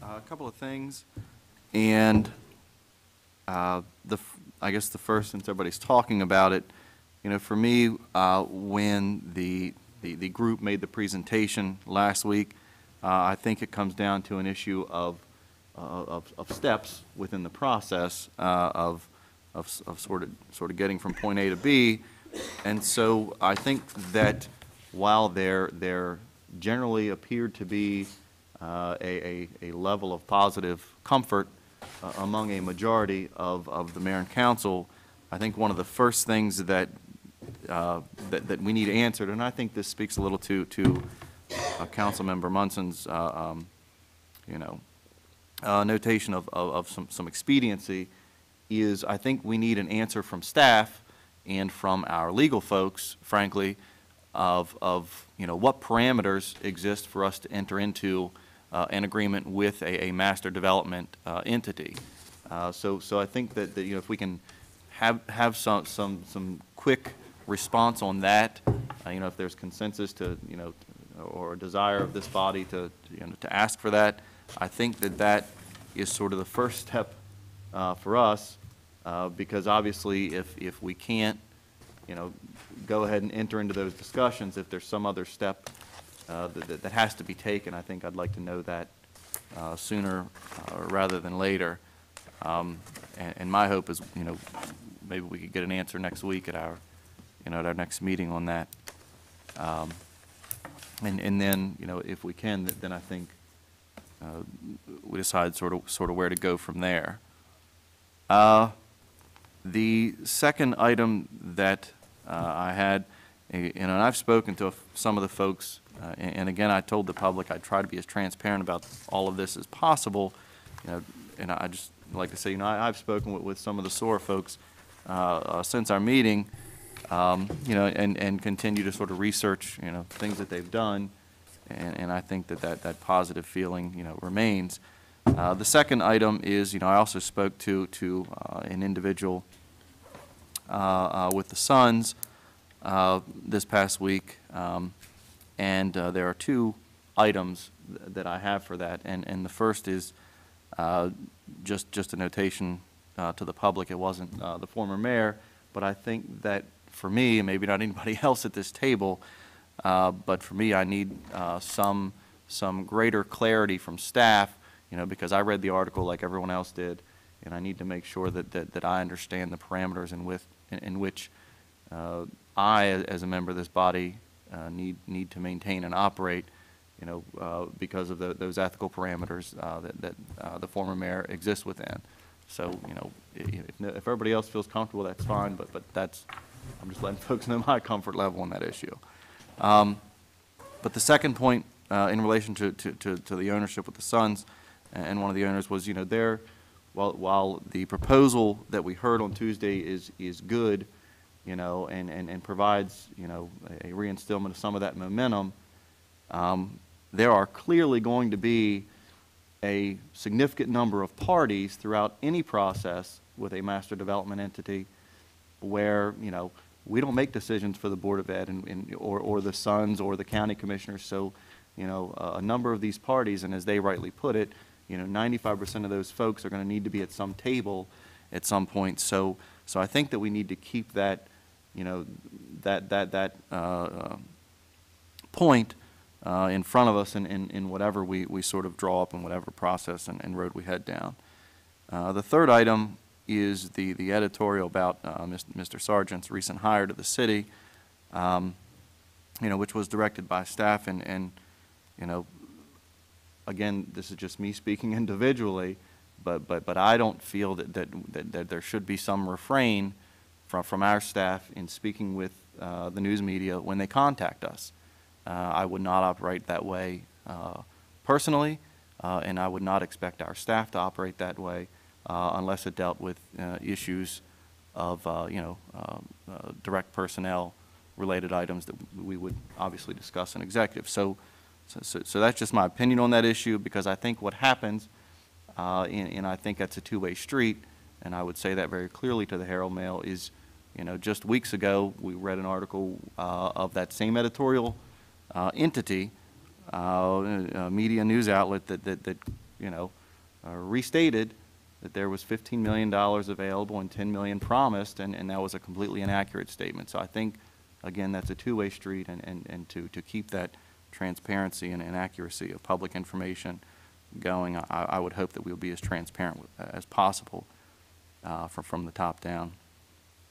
A couple of things, and I guess the first, since everybody's talking about it, you know, for me, when the group made the presentation last week, I think it comes down to an issue of steps within the process of sort of getting from point A to B, and so I think that while there generally appeared to be a level of positive comfort among a majority of the mayor and council, I think one of the first things that we need answered, and I think this speaks a little to Councilmember Munson's notation of some expediency, is I think we need an answer from staff and from our legal folks, frankly, of what parameters exist for us to enter into an agreement with a master development entity. So I think that if we can have some quick response on that, if there's consensus to or a desire of this body to ask for that, I think that is sort of the first step for us, because obviously if we can't go ahead and enter into those discussions, if there's some other step that has to be taken, I think I'd like to know that sooner rather than later. And my hope is, maybe we could get an answer next week at our, at our next meeting on that. And then, if we can, then I think we decide sort of where to go from there. The second item that I had, and I've spoken to some of the folks, and again, I told the public I'd try to be as transparent about all of this as possible, and I just like to say, I've spoken with some of the SORA folks since our meeting, and continue to sort of research, things that they've done, and I think that positive feeling, remains. The second item is, I also spoke to an individual with the Sons this past week, and there are two items that I have for that, and the first is just a notation to the public. It wasn't the former mayor, but I think that for me, and maybe not anybody else at this table, but for me, I need some greater clarity from staff, because I read the article like everyone else did, and I need to make sure that I understand the parameters in which I, as a member of this body, need to maintain and operate, because of those ethical parameters that the former mayor exists within. So, if everybody else feels comfortable, that's fine, but I'm just letting folks know my comfort level on that issue. But the second point in relation to the ownership with the Sons, and one of the owners was, while the proposal that we heard on Tuesday is good, and provides, a reinstillment of some of that momentum, there are clearly going to be a significant number of parties throughout any process with a master development entity where, we don't make decisions for the Board of Ed or the Sons or the county commissioners. So, a number of these parties, and as they rightly put it, 95% of those folks are going to need to be at some table at some point. So I think that we need to keep that, that point in front of us in whatever we sort of draw up in whatever process and road we head down. The third item is the editorial about Mr. Sargent's recent hire to the city. which was directed by staff, and again, this is just me speaking individually, but I don't feel that there should be some refrain from our staff in speaking with the news media when they contact us. I would not operate that way personally, and I would not expect our staff to operate that way unless it dealt with issues of direct personnel related items that we would obviously discuss in executive. So that's just my opinion on that issue, because I think what happens, and I think that's a two-way street, and I would say that very clearly to the Herald Mail, is, just weeks ago we read an article of that same editorial entity, media news outlet that restated that there was $15 million available and $10 million promised, and that was a completely inaccurate statement. So I think, again, that's a two-way street, and to keep that transparency and accuracy of public information going, I would hope that we'll be as transparent as possible from the top down.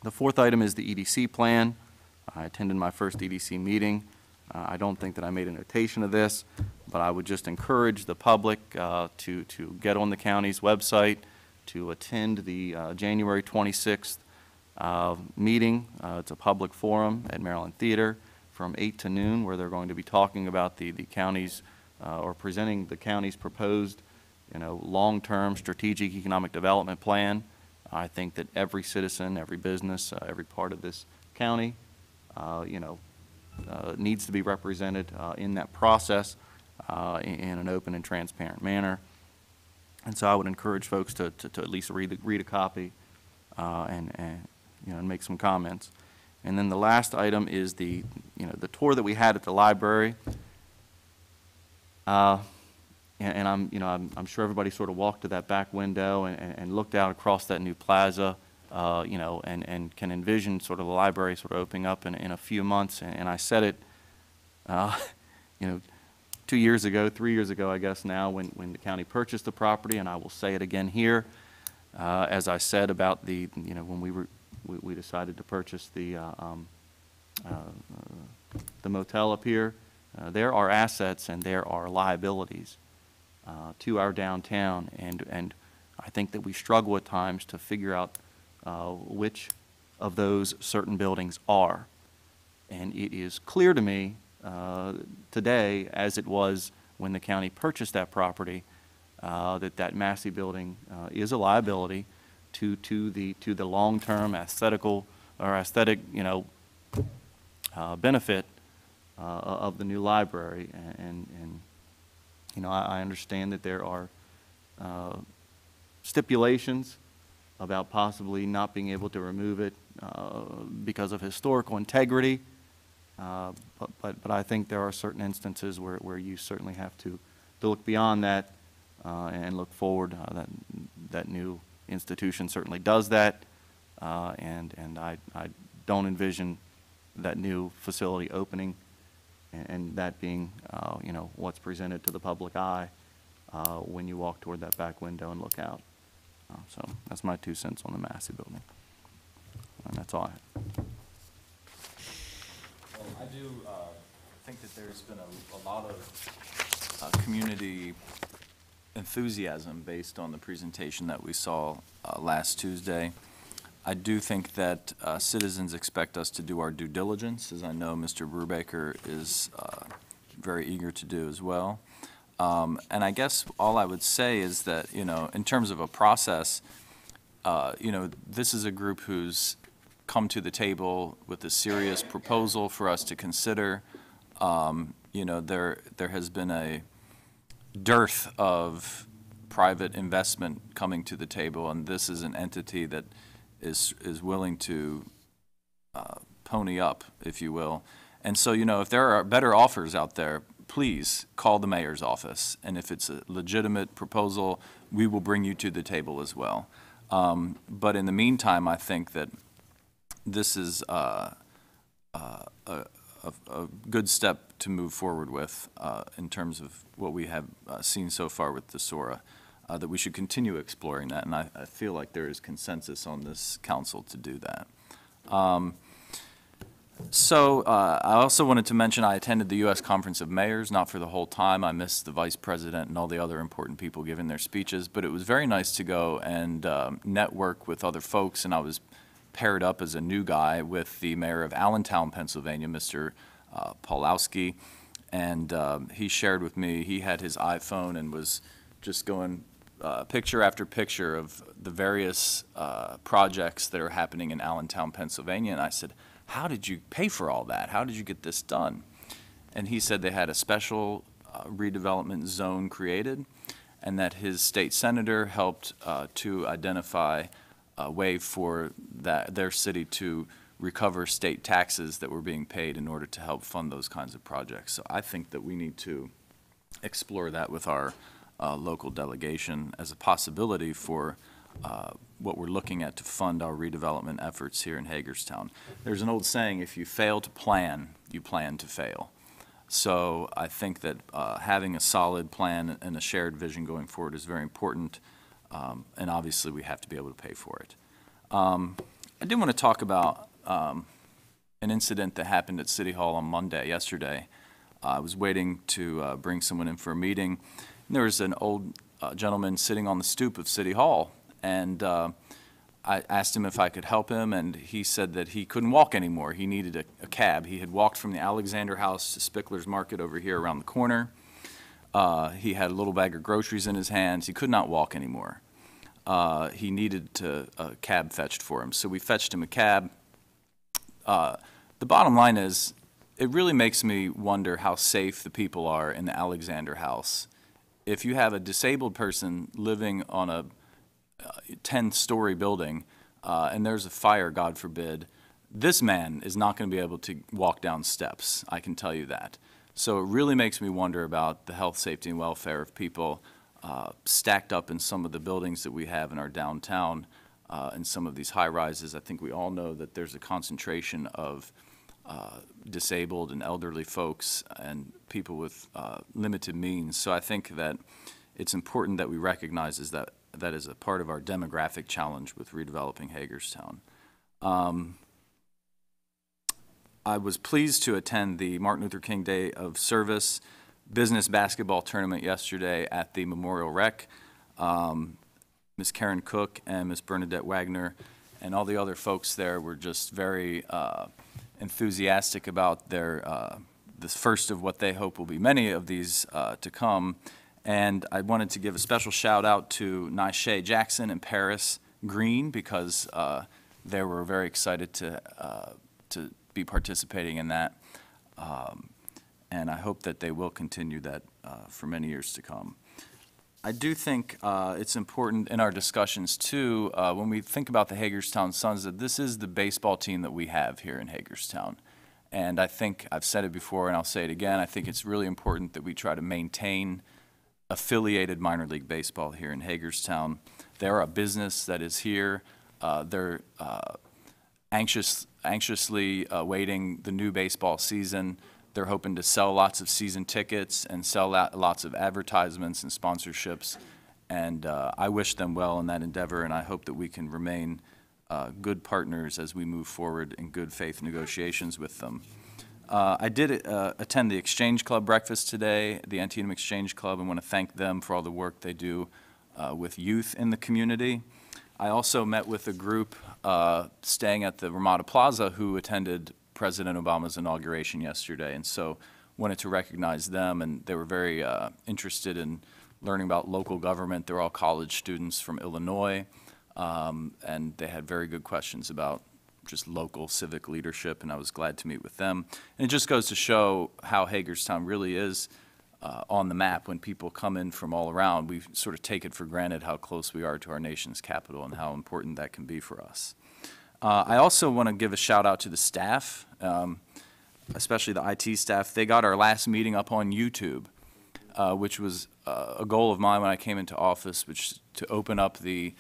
The fourth item is the EDC plan. I attended my first EDC meeting. I don't think that I made a notation of this, but I would just encourage the public to get on the county's website, to attend the January 26th meeting. It's a public forum at Maryland Theater from 8 to noon, where they're going to be talking about the county's, or presenting the county's proposed, long-term strategic economic development plan. I think that every citizen, every business, every part of this county, needs to be represented in that process in an open and transparent manner. And so I would encourage folks to at least read a copy and make some comments. And then the last item is the tour that we had at the library. And I'm sure everybody sort of walked to that back window and looked out across that new plaza, and can envision sort of the library sort of opening up in a few months. And I said it, 2 years ago, 3 years ago, I guess now, when the county purchased the property, and I will say it again here, as I said about when we decided to purchase the motel up here. There are assets and there are liabilities to our downtown, and I think that we struggle at times to figure out which of those certain buildings are. And it is clear to me today, as it was when the county purchased that property, that Massey building is a liability to the long-term aesthetic benefit of the new library. And I understand that there are stipulations about possibly not being able to remove it because of historical integrity, but I think there are certain instances where you certainly have to look beyond that and look forward. That new institution certainly does that, and I don't envision that new facility opening and that being what's presented to the public eye when you walk toward that back window and look out. So that's my 2 cents on the Massey building, and that's all I have. Well, I do think that there's been a lot of community enthusiasm based on the presentation that we saw last Tuesday. I do think that citizens expect us to do our due diligence, as I know Mr. Brubaker is very eager to do as well. And I guess all I would say is that, in terms of a process, this is a group who's come to the table with a serious proposal for us to consider. There has been a dearth of private investment coming to the table, and this is an entity that is willing to pony up, if you will. And so, if there are better offers out there, please call the mayor's office. And if it's a legitimate proposal, we will bring you to the table as well. But in the meantime, I think that this is a good step to move forward with in terms of what we have seen so far with the SORA, that we should continue exploring that. And I feel like there is consensus on this council to do that. So I also wanted to mention I attended the U.S. Conference of Mayors, not for the whole time. I missed the Vice President and all the other important people giving their speeches, but it was very nice to go and network with other folks, and I was paired up as a new guy with the mayor of Allentown, Pennsylvania, Mr. Paulowski, and he shared with me, he had his iPhone and was just going picture after picture of the various projects that are happening in Allentown, Pennsylvania, and I said, how did you pay for all that? How did you get this done? And he said they had a special redevelopment zone created, and that his state senator helped to identify a way for their city to recover state taxes that were being paid in order to help fund those kinds of projects. So I think that we need to explore that with our local delegation as a possibility for what we're looking at to fund our redevelopment efforts here in Hagerstown. There's an old saying, if you fail to plan, you plan to fail. So I think that having a solid plan and a shared vision going forward is very important, and obviously we have to be able to pay for it. I did want to talk about an incident that happened at City Hall on yesterday. I was waiting to bring someone in for a meeting, and there was an old gentleman sitting on the stoop of City Hall, and I asked him if I could help him, and he said that he couldn't walk anymore. He needed a cab. He had walked from the Alexander House to Spickler's Market over here around the corner. He had a little bag of groceries in his hands. He could not walk anymore. He needed a cab fetched for him, so we fetched him a cab. The bottom line is, it really makes me wonder how safe the people are in the Alexander House. If you have a disabled person living on a 10-story building and there's a fire, God forbid, this man is not going to be able to walk down steps, I can tell you that. So it really makes me wonder about the health, safety, and welfare of people stacked up in some of the buildings that we have in our downtown and some of these high-rises. I think we all know that there's a concentration of disabled and elderly folks and people with limited means. So I think that it's important that we recognize that is a part of our demographic challenge with redeveloping Hagerstown. I was pleased to attend the Martin Luther King Day of Service business basketball tournament yesterday at the Memorial Rec. Ms. Karen Cook and Ms. Bernadette Wagner and all the other folks there were just very enthusiastic about this first of what they hope will be many of these to come. And I wanted to give a special shout out to Nisha Jackson and Paris Green because they were very excited to be participating in that. And I hope that they will continue that for many years to come. I do think it's important in our discussions too, when we think about the Hagerstown Suns, that this is the baseball team that we have here in Hagerstown. And I think, I've said it before and I'll say it again, I think it's really important that we try to maintain affiliated minor league baseball here in Hagerstown. They're a business that is here. They're anxiously awaiting the new baseball season. They're hoping to sell lots of season tickets and sell lots of advertisements and sponsorships. And I wish them well in that endeavor, and I hope that we can remain good partners as we move forward in good faith negotiations with them. I did attend the Exchange Club breakfast today, the Antietam Exchange Club, and want to thank them for all the work they do with youth in the community. I also met with a group staying at the Ramada Plaza who attended President Obama's inauguration yesterday, and so wanted to recognize them, and they were very interested in learning about local government. They're all college students from Illinois, and they had very good questions about just local civic leadership, and I was glad to meet with them. And it just goes to show how Hagerstown really is on the map. When people come in from all around, we sort of take it for granted how close we are to our nation's capital and how important that can be for us. I also want to give a shout out to the staff, especially the IT staff. They got our last meeting up on YouTube, which was a goal of mine when I came into office, which to open up the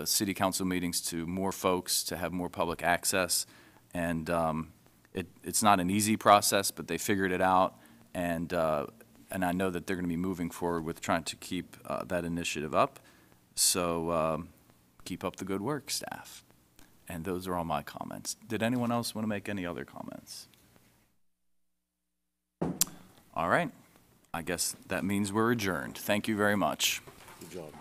city council meetings to more folks, to have more public access. And it's not an easy process, but they figured it out. And I know that they're going to be moving forward with trying to keep that initiative up. So keep up the good work, staff. And those are all my comments. Did anyone else want to make any other comments? All right. I guess that means we're adjourned. Thank you very much. Good job,